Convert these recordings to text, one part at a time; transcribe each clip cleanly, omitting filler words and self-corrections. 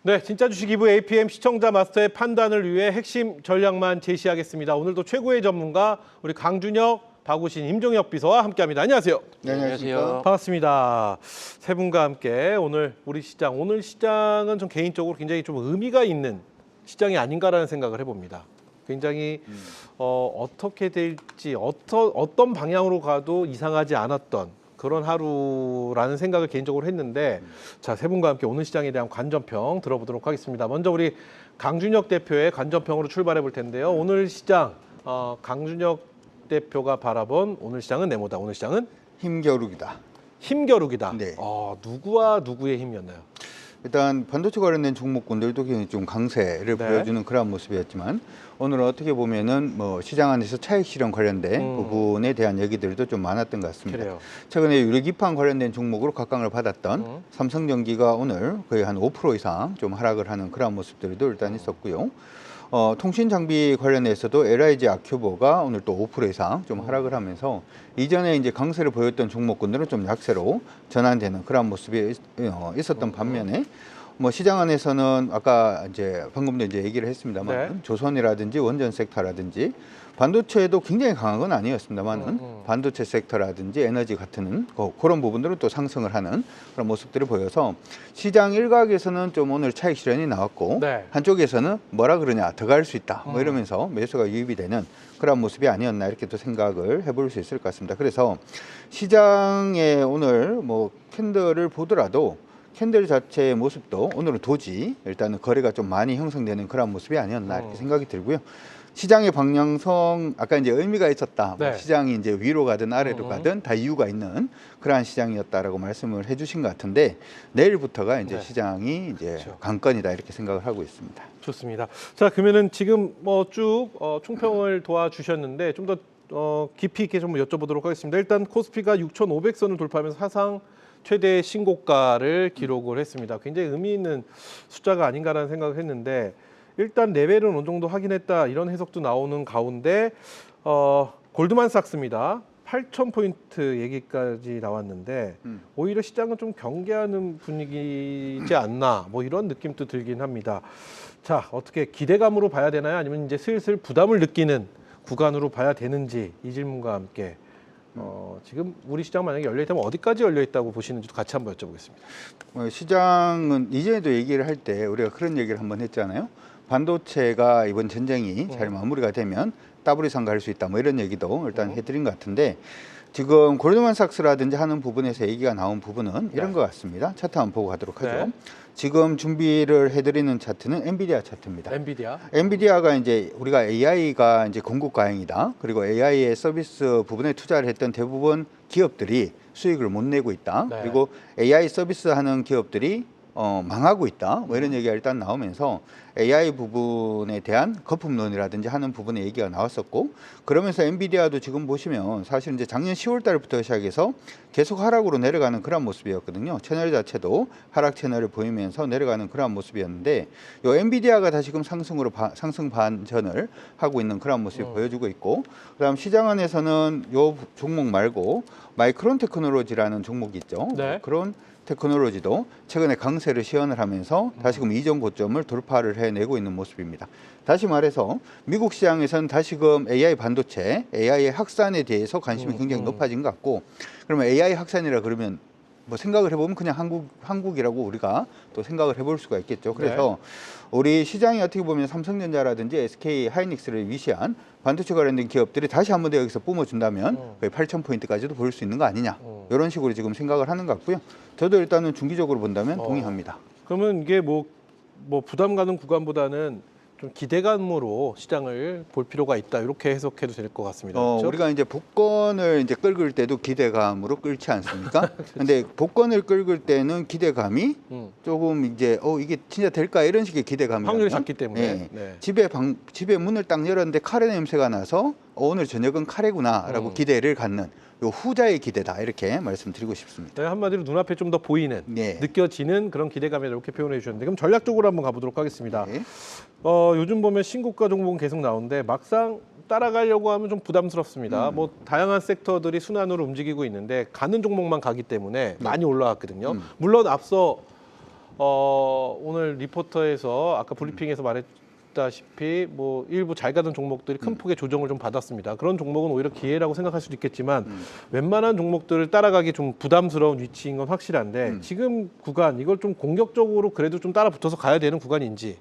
네, 진짜 주식 2부 APM 시청자 마스터의 판단을 위해 핵심 전략만 제시하겠습니다. 오늘도 최고의 전문가 우리 강준혁, 박우신, 임종혁 비서와 함께합니다. 안녕하세요. 네, 안녕하세요. 반갑습니다. 세 분과 함께 오늘 오늘 시장은 좀 개인적으로 굉장히 좀 의미가 있는 시장이 아닌가라는 생각을 해봅니다. 굉장히 어떻게 될지 어떤 방향으로 가도 이상하지 않았던 그런 하루라는 생각을 개인적으로 했는데 자, 세 분과 함께 오늘 시장에 대한 관전평 들어보도록 하겠습니다. 먼저 우리 강준혁 대표의 관전평으로 출발해 볼 텐데요. 오늘 시장 강준혁 대표가 바라본 오늘 시장은 네모다. 오늘 시장은 힘겨루기다. 힘겨루기다. 네. 누구와 누구의 힘이었나요? 일단 반도체 관련된 종목군들도 굉장히 좀 강세를 보여주는 그런 모습이었지만 오늘은 어떻게 보면은 뭐 시장 안에서 차익 실현 관련된 부분에 대한 얘기들도 좀 많았던 것 같습니다. 그래요. 최근에 최근에 유리기판 관련된 종목으로 각광을 받았던 삼성전기가 오늘 거의 한 5% 이상 좀 하락을 하는 그런 모습들도 일단 있었고요. 통신 장비 관련해서도 LIG 아큐보가 오늘 또 5% 이상 좀 하락을 하면서 이전에 이제 강세를 보였던 종목군들은 좀 약세로 전환되는 그런 모습이 있었던 반면에 뭐 시장 안에서는 아까 이제 방금도 이제 얘기를 했습니다만 네. 조선이라든지 원전 섹터라든지 반도체도 굉장히 강한 건 아니었습니다만은 반도체 섹터라든지 에너지 같은 그런 부분들은 또 상승을 하는 그런 모습들을 보여서 시장 일각에서는 좀 오늘 차익 실현이 나왔고 네. 한쪽에서는 뭐라 그러냐 더 갈 수 있다 뭐 이러면서 매수가 유입이 되는 그런 모습이 아니었나 이렇게 또 생각을 해볼 수 있을 것 같습니다. 그래서 시장에 오늘 뭐 캔들을 보더라도 캔들 자체의 모습도 오늘은 도지 일단은 거래가 좀 많이 형성되는 그런 모습이 아니었나 이렇게 생각이 들고요. 시장의 방향성 아까 이제 의미가 있었다. 네. 뭐 시장이 이제 위로 가든 아래로 가든 다 이유가 있는 그러한 시장이었다라고 말씀을 해주신 것 같은데 내일부터가 이제 네. 시장이 이제 그렇죠. 강건이다 이렇게 생각을 하고 있습니다. 좋습니다. 자, 그러면은 지금 뭐 쭉 총평을 도와주셨는데 좀 더 깊이 있게 좀 여쭤보도록 하겠습니다. 일단 코스피가 6,500선을 돌파하면서 사상 최대 신고가를 기록을 했습니다. 굉장히 의미 있는 숫자가 아닌가라는 생각을 했는데 일단 레벨은 어느 정도 확인했다 이런 해석도 나오는 가운데 골드만삭스입니다. 8,000포인트 얘기까지 나왔는데 오히려 시장은 좀 경계하는 분위기지 않나 뭐 이런 느낌도 들긴 합니다. 자, 어떻게 기대감으로 봐야 되나요? 아니면 이제 슬슬 부담을 느끼는 구간으로 봐야 되는지 이 질문과 함께 지금 우리 시장 만약에 열려있다면 어디까지 열려있다고 보시는지도 같이 한번 여쭤보겠습니다. 시장은 이전에도 얘기를 할 때 우리가 그런 얘기를 한번 했잖아요. 반도체가 이번 전쟁이 잘 마무리가 되면 더블 이상 갈 수 있다 뭐 이런 얘기도 일단 해드린 것 같은데 지금 골드만삭스라든지 하는 부분에서 얘기가 나온 부분은 이런 것 같습니다. 차트 한번 보고 가도록 하죠. 네. 지금 준비를 해드리는 차트는 엔비디아 차트입니다. 엔비디아가 이제 우리가 AI가 이제 공급 과잉이다. 그리고 AI의 서비스 부분에 투자를 했던 대부분 기업들이 수익을 못 내고 있다. 네. 그리고 AI 서비스 하는 기업들이 망하고 있다. 뭐 이런 얘기가 일단 나오면서 AI 부분에 대한 거품론이라든지 하는 부분의 얘기가 나왔었고 그러면서 엔비디아도 지금 보시면 사실 이제 작년 10월 달부터 시작해서 계속 하락으로 내려가는 그런 모습이었거든요. 채널 자체도 하락 채널을 보이면서 내려가는 그런 모습이었는데 요 엔비디아가 다시금 상승 반전을 하고 있는 그런 모습이 보여주고 있고 그다음 시장 안에서는 요 종목 말고 마이크론 테크놀로지라는 종목이 있죠. 네. 그런 테크놀로지도 최근에 강세를 시현을 하면서 다시금 이전 고점을 돌파를 해내고 있는 모습입니다. 다시 말해서 미국 시장에서는 다시금 AI 반도체, AI의 확산에 대해서 관심이 굉장히 높아진 것 같고 그러면 AI 확산이라 그러면 뭐 생각을 해보면 그냥 한국이라고 우리가 또 생각을 해볼 수가 있겠죠. 그래서 우리 시장이 어떻게 보면 삼성전자라든지 SK 하이닉스를 위시한 반도체 관련된 기업들이 다시 한번 더 여기서 뿜어준다면 거의 8,000포인트까지도 볼 수 있는 거 아니냐 이런 식으로 지금 생각을 하는 것 같고요. 저도 일단은 중기적으로 본다면 동의합니다. 그러면 이게 뭐 부담 가는 구간보다는 좀 기대감으로 시장을 볼 필요가 있다 이렇게 해석해도 될 것 같습니다. 그렇죠? 우리가 이제 복권을 이제 끌을 때도 기대감으로 끌지 않습니까? 근데 복권을 끌을 때는 기대감이 조금 이제 이게 진짜 될까 이런 식의 기대감이 확률이 작기 때문에 네. 집에 문을 딱 열었는데 카레 냄새가 나서 오늘 저녁은 카레구나라고 기대를 갖는 요 후자의 기대다 이렇게 말씀드리고 싶습니다. 네, 한마디로 눈앞에 좀 더 보이는 느껴지는 그런 기대감이다 이렇게 표현해 주셨는데 그럼 전략적으로 한번 가보도록 하겠습니다. 네. 요즘 보면 신고가 종목은 계속 나오는데 막상 따라가려고 하면 좀 부담스럽습니다. 뭐 다양한 섹터들이 순환으로 움직이고 있는데 가는 종목만 가기 때문에 많이 올라왔거든요. 물론 앞서 오늘 리포터에서 아까 브리핑에서 말했다시피 뭐 일부 잘 가던 종목들이 큰 폭의 조정을 좀 받았습니다. 그런 종목은 오히려 기회라고 생각할 수도 있겠지만 웬만한 종목들을 따라가기 좀 부담스러운 위치인 건 확실한데 지금 구간 이걸 좀 공격적으로 그래도 좀 따라 붙어서 가야 되는 구간인지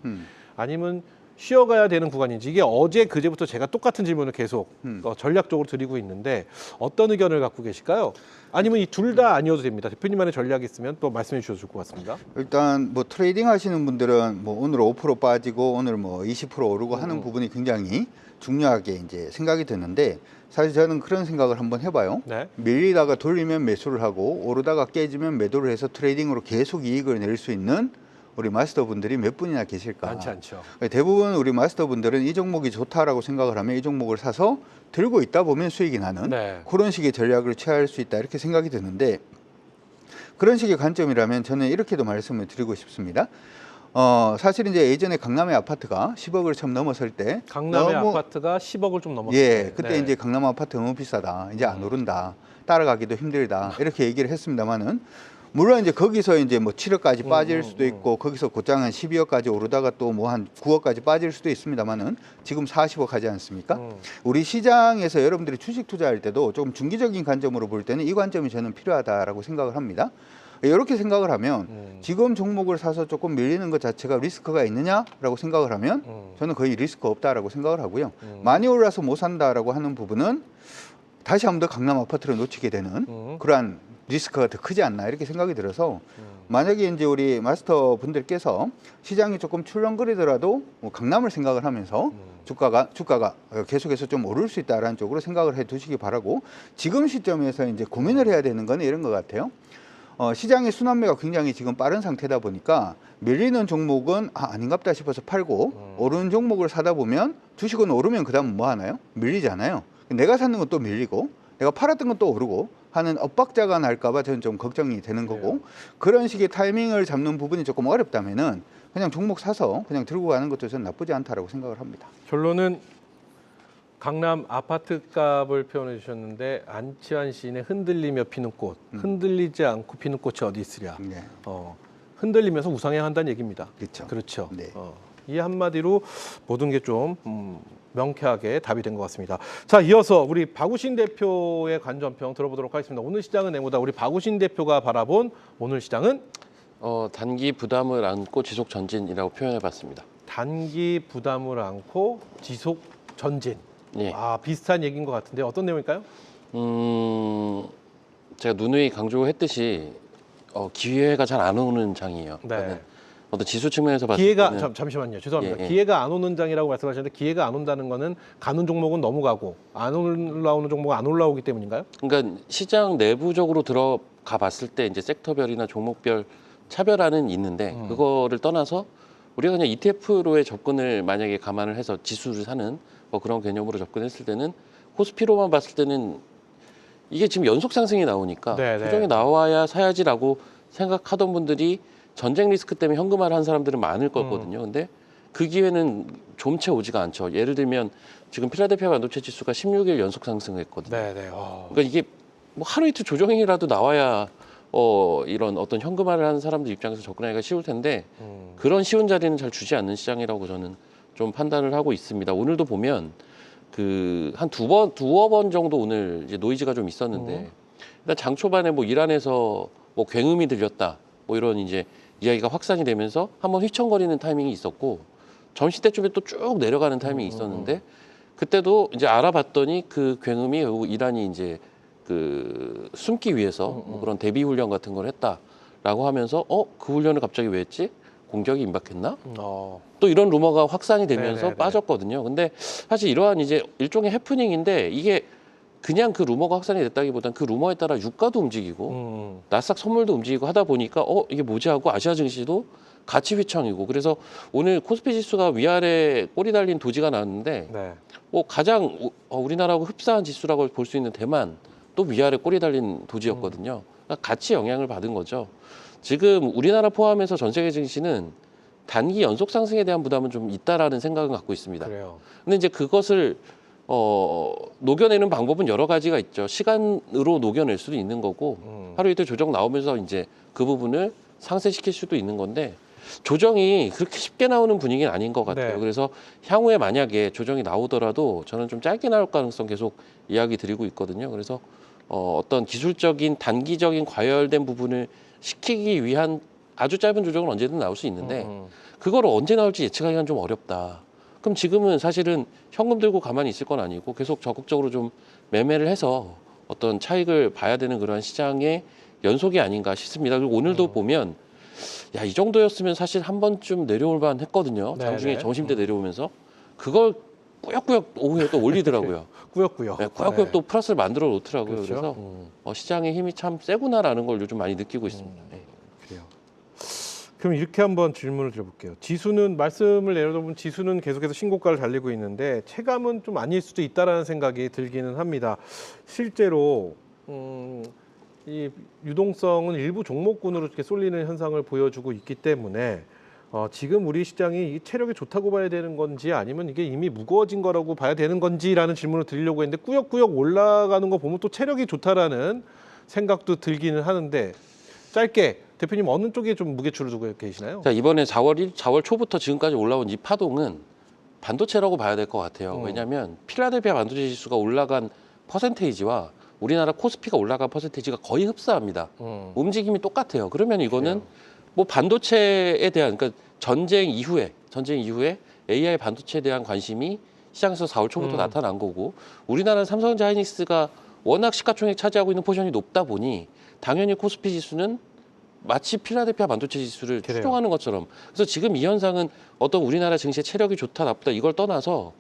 아니면 쉬어가야 되는 구간인지 이게 어제 그제부터 제가 똑같은 질문을 계속 전략적으로 드리고 있는데 어떤 의견을 갖고 계실까요? 아니면 이 둘 다 아니어도 됩니다. 대표님만의 전략이 있으면 또 말씀해 주셔도 좋을 것 같습니다. 일단 뭐 트레이딩 하시는 분들은 뭐 오늘 5% 빠지고 오늘 뭐 20% 오르고 하는 부분이 굉장히 중요하게 이제 생각이 드는데 사실 저는 그런 생각을 한번 해봐요. 네. 밀리다가 돌리면 매수를 하고 오르다가 깨지면 매도를 해서 트레이딩으로 계속 이익을 낼 수 있는 우리 마스터분들이 몇 분이나 계실까? 많지 않죠. 대부분 우리 마스터분들은 이 종목이 좋다라고 생각을 하면 이 종목을 사서 들고 있다 보면 수익이 나는 네. 그런 식의 전략을 취할 수 있다 이렇게 생각이 드는데 그런 식의 관점이라면 저는 이렇게도 말씀을 드리고 싶습니다. 사실 이제 예전에 강남의 아파트가 10억을 처음 넘었을 때 강남의 아파트가 10억을 좀 넘었어요. 예, 그때 이제 강남 아파트 너무 비싸다. 이제 안 오른다. 따라가기도 힘들다. 이렇게 얘기를 했습니다만은 물론 이제 거기서 이제 뭐 7억까지 빠질 수도 있고 거기서 곧장 한 12억까지 오르다가 또 뭐 한 9억까지 빠질 수도 있습니다만은 지금 40억 하지 않습니까? 우리 시장에서 여러분들이 주식 투자할 때도 조금 중기적인 관점으로 볼 때는 이 관점이 저는 필요하다라고 생각을 합니다. 이렇게 생각을 하면 지금 종목을 사서 조금 밀리는 것 자체가 리스크가 있느냐라고 생각을 하면 저는 거의 리스크 없다라고 생각을 하고요. 많이 올라서 못 산다라고 하는 부분은 다시 한 번 더 강남 아파트를 놓치게 되는 그러한 리스크가 더 크지 않나 이렇게 생각이 들어서 만약에 이제 우리 마스터 분들께서 시장이 조금 출렁거리더라도 뭐 강남을 생각을 하면서 주가가 계속해서 좀 오를 수 있다라는 쪽으로 생각을 해 두시기 바라고 지금 시점에서 이제 고민을 해야 되는 건 이런 것 같아요. 시장의 순환매가 굉장히 지금 빠른 상태다 보니까 밀리는 종목은 아닌갑다 싶어서 팔고 오르는 종목을 사다 보면 주식은 오르면 그다음 뭐 하나요? 밀리잖아요. 내가 샀는 건 또 밀리고 내가 팔았던 건 또 오르고 하는 엇박자가 날까봐 저는 좀 걱정이 되는 거고 그런 식의 타이밍을 잡는 부분이 조금 어렵다면은 그냥 종목 사서 그냥 들고 가는 것도 저는 나쁘지 않다라고 생각을 합니다. 결론은 강남 아파트 값을 표현해 주셨는데 안치환 시인의 흔들리며 피는 꽃, 흔들리지 않고 피는 꽃이 어디 있으랴. 네. 흔들리면서 우상해야 한다는 얘기입니다. 그렇죠. 그렇죠. 네. 이 한마디로 모든 게 좀 명쾌하게 답이 된 것 같습니다. 자, 이어서 우리 박우신 대표의 관전평 들어보도록 하겠습니다. 오늘 시장은 네모다. 우리 박우신 대표가 바라본 오늘 시장은 단기 부담을 안고 지속 전진이라고 표현해봤습니다. 단기 부담을 안고 지속 전진. 예. 비슷한 얘기인 것 같은데 어떤 내용일까요? 제가 누누이 강조했듯이 기회가 잘 안 오는 장이에요. 네. 그러니까 어떤 지수 측면에서 봤을 기회가 때는 잠시만요. 죄송합니다. 예, 예. 기회가 안 오는 장이라고 말씀하셨는데 기회가 안 온다는 거는 가는 종목은 넘어가고 안 올라오는 종목은 안 올라오기 때문인가요? 그러니까 시장 내부적으로 들어가 봤을 때 이제 섹터별이나 종목별 차별화는 있는데 그거를 떠나서 우리가 그냥 ETF로의 접근을 만약에 감안을 해서 지수를 사는 뭐 그런 개념으로 접근했을 때는 코스피로만 봤을 때는 이게 지금 연속 상승이 나오니까 네, 네. 조정이 나와야 사야지라고 생각하던 분들이 전쟁 리스크 때문에 현금화를 한 사람들은 많을 거거든요. 근데 그 기회는 좀채 오지가 않죠. 예를 들면 지금 필라델피아 반도체 지수가 16일 연속 상승했거든요. 네. 그러니까 이게 뭐 하루 이틀 조정이라도 나와야 이런 어떤 현금화를 하는 사람들 입장에서 접근하기가 쉬울 텐데 그런 쉬운 자리는 잘 주지 않는 시장이라고 저는 좀 판단을 하고 있습니다. 오늘도 보면 그 한 두어 번 정도 오늘 이제 노이즈가 좀 있었는데 일단 장 초반에 뭐 이란에서 뭐 굉음이 들렸다 뭐 이런 이제 이야기가 확산이 되면서 한번 휘청거리는 타이밍이 있었고 점심 때쯤에 또 쭉 내려가는 타이밍이 있었는데 그때도 이제 알아봤더니 그 굉음이 결국 이란이 이제 그 숨기 위해서 뭐 그런 대비 훈련 같은 걸 했다라고 하면서 그 훈련을 갑자기 왜 했지? 공격이 임박했나? 또 이런 루머가 확산이 되면서 네네네. 빠졌거든요. 근데 사실 이러한 이제 일종의 해프닝인데 이게 그냥 그 루머가 확산이 됐다기보다는 그 루머에 따라 유가도 움직이고 나스닥 선물도 움직이고 하다 보니까 이게 뭐지 하고 아시아 증시도 같이 휘청이고 그래서 오늘 코스피 지수가 위아래 꼬리 달린 도지가 나왔는데 네. 가장 우리나라하고 흡사한 지수라고 볼 수 있는 대만 또 위아래 꼬리 달린 도지였거든요. 그러니까 같이 영향을 받은 거죠. 지금 우리나라 포함해서 전 세계 증시는 단기 연속 상승에 대한 부담은 좀 있다라는 생각을 갖고 있습니다. 그래요. 근데 이제 그것을 녹여내는 방법은 여러 가지가 있죠. 시간으로 녹여낼 수도 있는 거고 하루 이틀 조정 나오면서 이제 그 부분을 상쇄시킬 수도 있는 건데 조정이 그렇게 쉽게 나오는 분위기는 아닌 것 같아요. 네. 그래서 향후에 만약에 조정이 나오더라도 저는 좀 짧게 나올 가능성 계속 이야기 드리고 있거든요. 그래서 어떤 기술적인 단기적인 과열된 부분을 시키기 위한 아주 짧은 조정은 언제든 나올 수 있는데 그걸 언제 나올지 예측하기가 좀 어렵다. 그럼 지금은 사실은 현금 들고 가만히 있을 건 아니고 계속 적극적으로 좀 매매를 해서 어떤 차익을 봐야 되는 그러한 시장의 연속이 아닌가 싶습니다. 그리고 오늘도 보면 야, 이 정도였으면 사실 한 번쯤 내려올 만 했거든요. 네네. 장중에 점심때 내려오면서 그걸 꾸역꾸역 오후에 또 올리더라고요. 꾸역꾸역. 네, 꾸역꾸역 또 플러스를 만들어 놓더라고요. 그렇죠. 그래서 시장의 힘이 참 세구나라는 걸 요즘 많이 느끼고 있습니다. 네. 그래요. 그럼 이렇게 한번 질문을 드려볼게요. 지수는 말씀을 내려보면 지수는 계속해서 신고가를 달리고 있는데 체감은 좀 아닐 수도 있다라는 생각이 들기는 합니다. 실제로 이 유동성은 일부 종목군으로 이렇게 쏠리는 현상을 보여주고 있기 때문에 지금 우리 시장이 이 체력이 좋다고 봐야 되는 건지 아니면 이게 이미 무거워진 거라고 봐야 되는 건지라는 질문을 드리려고 했는데 꾸역꾸역 올라가는 거 보면 또 체력이 좋다라는 생각도 들기는 하는데 짧게 대표님 어느 쪽에 좀 무게추를 두고 계시나요? 자, 이번에 4월 초부터 지금까지 올라온 이 파동은 반도체라고 봐야 될 것 같아요. 왜냐하면 필라델피아 반도체 지수가 올라간 퍼센테이지와 우리나라 코스피가 올라간 퍼센테이지가 거의 흡사합니다. 움직임이 똑같아요. 그러면 이거는 뭐 반도체에 대한 그러니까 전쟁 이후에 AI 반도체에 대한 관심이 시장에서 4월 초부터 나타난 거고 우리나라 삼성전자 하이닉스가 워낙 시가총액 차지하고 있는 포지션이 높다 보니 당연히 코스피 지수는 마치 필라델피아 반도체 지수를 그래요. 추종하는 것처럼 그래서 지금 이 현상은 어떤 우리나라 증시의 체력이 좋다 나쁘다 이걸 떠나서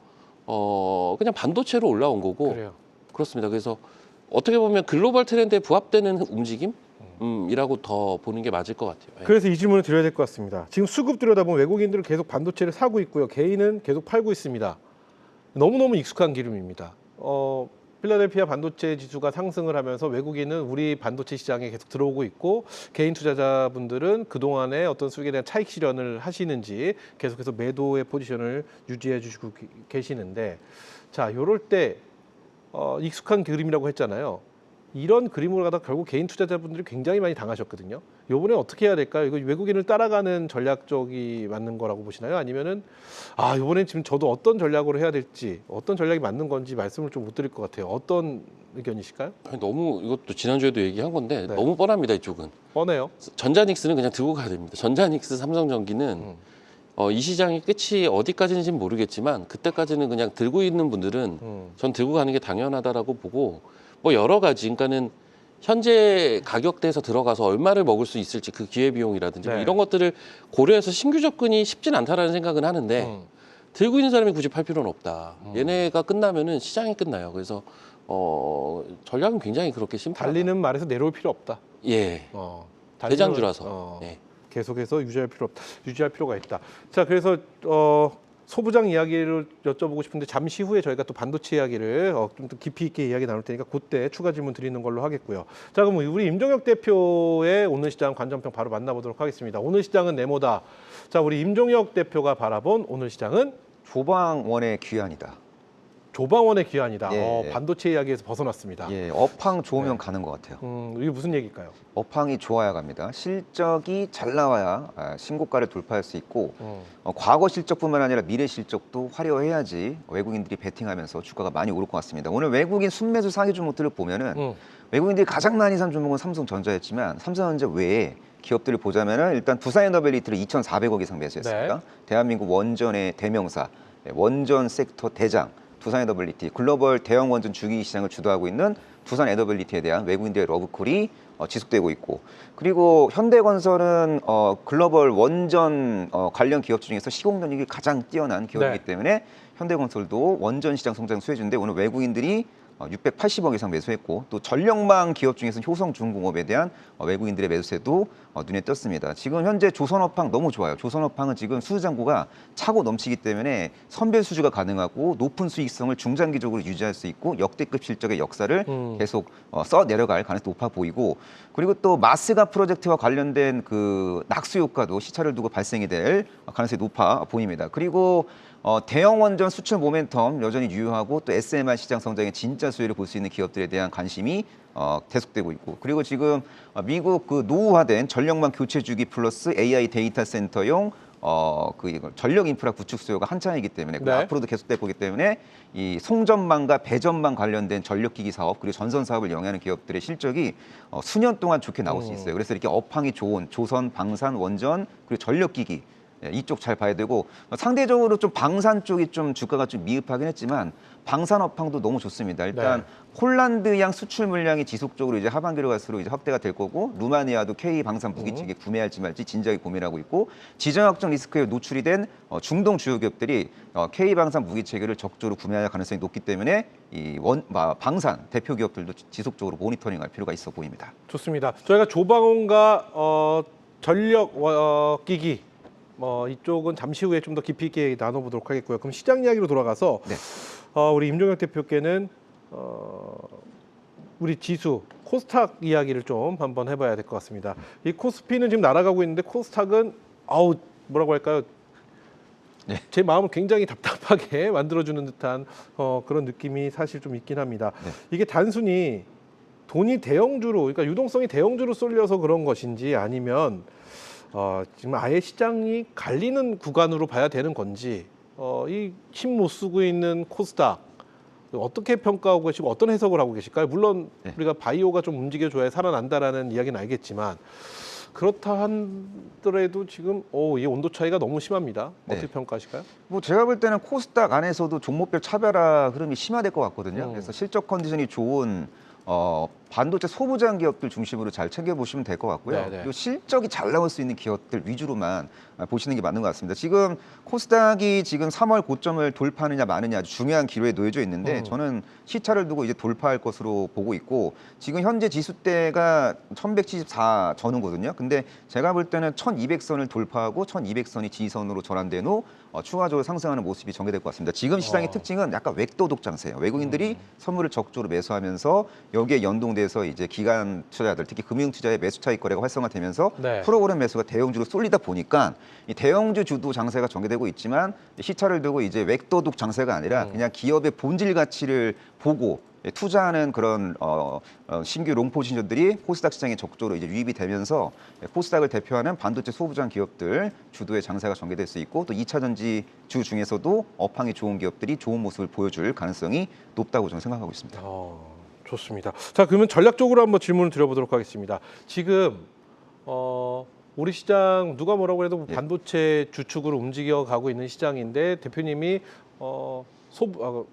그냥 반도체로 올라온 거고 그래요. 그렇습니다. 그래서 어떻게 보면 글로벌 트렌드에 부합되는 움직임 이라고 더 보는 게 맞을 것 같아요. 예. 그래서 이 질문을 드려야 될 것 같습니다. 지금 수급 들여다보면 외국인들은 계속 반도체를 사고 있고요. 개인은 계속 팔고 있습니다. 너무너무 익숙한 기름입니다. 필라델피아 반도체 지수가 상승을 하면서 외국인은 우리 반도체 시장에 계속 들어오고 있고 개인 투자자분들은 그동안의 어떤 수익에 대한 차익 실현을 하시는지 계속해서 매도의 포지션을 유지해 주시고 계시는데 자, 요럴 때 익숙한 그림이라고 했잖아요. 이런 그림으로 가다 결국 개인 투자자분들이 굉장히 많이 당하셨거든요. 이번에 어떻게 해야 될까요? 이거 외국인을 따라가는 전략적이 맞는 거라고 보시나요? 아니면은 이번엔 지금 저도 어떤 전략으로 해야 될지 어떤 전략이 맞는 건지 말씀을 좀 못 드릴 것 같아요. 어떤 의견이실까요? 아니, 너무 이것도 지난주에도 얘기한 건데 네. 너무 뻔합니다. 이쪽은. 뻔해요. 전자닉스는 그냥 들고 가야 됩니다. 전자닉스, 삼성전기는 이 시장이 끝이 어디까지인지는 모르겠지만 그때까지는 그냥 들고 있는 분들은 전 들고 가는 게 당연하다라고 보고 뭐 여러 가지 그러니까는 현재 가격대에서 들어가서 얼마를 먹을 수 있을지 그 기회비용이라든지 뭐 네. 이런 것들을 고려해서 신규 접근이 쉽진 않다라는 생각은 하는데 들고 있는 사람이 굳이 팔 필요는 없다. 얘네가 끝나면은 시장이 끝나요. 그래서 전략은 굉장히 그렇게 심플하다. 달리는 말에서 내려올 필요 없다. 예. 달리는- 대장주라서. 예. 계속해서 유지할 필요가 있다. 자, 그래서 소부장 이야기를 여쭤보고 싶은데 잠시 후에 저희가 또 반도체 이야기를 좀 더 깊이 있게 이야기 나눌 테니까 그때 추가 질문 드리는 걸로 하겠고요. 자, 그럼 우리 임종혁 대표의 오늘 시장 관전평 바로 만나보도록 하겠습니다. 오늘 시장은 네모다. 자, 우리 임종혁 대표가 바라본 오늘 시장은 조방원의 귀환이다. 조방원의 귀환이다. 예. 반도체 이야기에서 벗어났습니다. 예, 업황 좋으면 가는 것 같아요. 이게 무슨 얘기일까요? 업황이 좋아야 갑니다. 실적이 잘 나와야 신고가를 돌파할 수 있고 과거 실적뿐만 아니라 미래 실적도 화려해야지 외국인들이 베팅하면서 주가가 많이 오를 것 같습니다. 오늘 외국인 순매수 상위 종목들을 보면은 외국인들이 가장 많이 산 종목은 삼성전자였지만 삼성전자 외에 기업들을 보자면은 일단 두산에너빌리티를 2,400억 이상 매수했습니다. 네. 대한민국 원전의 대명사, 원전 섹터 대장 두산에너빌리티, 글로벌 대형 원전 주기 시장을 주도하고 있는 두산에너빌리티에 대한 외국인들의 러브콜이 지속되고 있고, 그리고 현대건설은 글로벌 원전 관련 기업 중에서 시공능력이 가장 뛰어난 기업이기 네. 때문에 현대건설도 원전 시장 성장 수혜주인데 오늘 외국인들이 680억 이상 매수했고, 또 전력망 기업 중에서는 효성중공업에 대한 외국인들의 매수세도 눈에 띄었습니다. 지금 현재 조선업황 너무 좋아요. 조선업황은 지금 수주잔고가 차고 넘치기 때문에 선별 수주가 가능하고 높은 수익성을 중장기적으로 유지할 수 있고 역대급 실적의 역사를 계속 써 내려갈 가능성이 높아 보이고, 그리고 또 마스가 프로젝트와 관련된 그 낙수 효과도 시차를 두고 발생이 될 가능성이 높아 보입니다. 그리고 대형 원전 수출 모멘텀 여전히 유효하고 또 SMR 시장 성장의 진짜 수혜를 볼 수 있는 기업들에 대한 관심이 계속되고 있고, 그리고 지금 미국 그 노후화된 전력망 교체 주기 플러스 AI 데이터 센터용 이거 전력 인프라 구축 수요가 한창이기 때문에 네. 앞으로도 계속될 거기 때문에 이 송전망과 배전망 관련된 전력기기 사업 그리고 전선 사업을 영위하는 기업들의 실적이 수년 동안 좋게 나올 수 있어요. 그래서 이렇게 업황이 좋은 조선, 방산, 원전 그리고 전력기기 이쪽 잘 봐야 되고, 상대적으로 좀 방산 쪽이 좀 주가가 좀 미흡하긴 했지만 방산 업황도 너무 좋습니다. 일단 폴란드양 수출 물량이 지속적으로 이제 하반기로 갈수록 이제 확대가 될 거고, 루마니아도 K 방산 무기체계 구매할지 말지 진지하게 고민하고 있고, 지정 확정 리스크에 노출이 된 중동 주요 기업들이 K 방산 무기체계를 적극적으로 구매할 가능성이 높기 때문에 이 방산 대표 기업들도 지속적으로 모니터링할 필요가 있어 보입니다. 좋습니다. 저희가 조방원과 전력 기기 이쪽은 잠시 후에 좀 더 깊이 있게 나눠보도록 하겠고요. 그럼 시장 이야기로 돌아가서 네. 우리 임종혁 대표께는 우리 지수 코스닥 이야기를 좀 한번 해봐야 될 것 같습니다. 이 코스피는 지금 날아가고 있는데 코스닥은 뭐라고 할까요? 네. 제 마음을 굉장히 답답하게 만들어주는 듯한 그런 느낌이 사실 좀 있긴 합니다. 네. 이게 단순히 돈이 대형주로, 그러니까 유동성이 대형주로 쏠려서 그런 것인지, 아니면 지금 아예 시장이 갈리는 구간으로 봐야 되는 건지, 이 힘 못 쓰고 있는 코스닥 어떻게 평가하고 계시고 어떤 해석을 하고 계실까요? 물론 네. 우리가 바이오가 좀 움직여줘야 살아난다라는 이야기는 알겠지만, 그렇다 하더라도 지금 이 온도 차이가 너무 심합니다. 어떻게 네. 평가하실까요? 뭐 제가 볼 때는 코스닥 안에서도 종목별 차별화 흐름이 심화될 것 같거든요. 그래서 실적 컨디션이 좋은 반도체 소부장 기업들 중심으로 잘 챙겨보시면 될 것 같고요. 네네. 그리고 실적이 잘 나올 수 있는 기업들 위주로만 보시는 게 맞는 것 같습니다. 지금 코스닥이 지금 3월 고점을 돌파하느냐 마느냐 아주 중요한 기로에 놓여져 있는데, 저는 시차를 두고 이제 돌파할 것으로 보고 있고, 지금 현재 지수대가 1174 전후거든요. 근데 제가 볼 때는 1200선을 돌파하고 1200선이 지지선으로 전환된 후 추가적으로 상승하는 모습이 전개될 것 같습니다. 지금 시장의 특징은 약간 웹도독 장세예요. 외국인들이 선물을 적극적으로 매수하면서 여기에 연동돼서 이제 기관 투자자들, 특히 금융 투자의 매수 차익 거래가 활성화되면서 네. 프로그램 매수가 대형주로 쏠리다 보니까 이 대형주 주도 장세가 전개되고 있지만, 시차를 두고 이제 웹도독 장세가 아니라 그냥 기업의 본질 가치를 보고 투자하는 그런 신규 롱 포지션들이 코스닥 시장에 적극적으로 이제 유입이 되면서 코스닥을 대표하는 반도체 소부장 기업들 주도의 장세가 전개될 수 있고, 또 2차 전지 주 중에서도 업황이 좋은 기업들이 좋은 모습을 보여줄 가능성이 높다고 저는 생각하고 있습니다. 좋습니다. 자, 그러면 전략적으로 한번 질문을 드려보도록 하겠습니다. 지금 우리 시장 누가 뭐라고 해도 반도체 주축으로 움직여 가고 있는 시장인데, 대표님이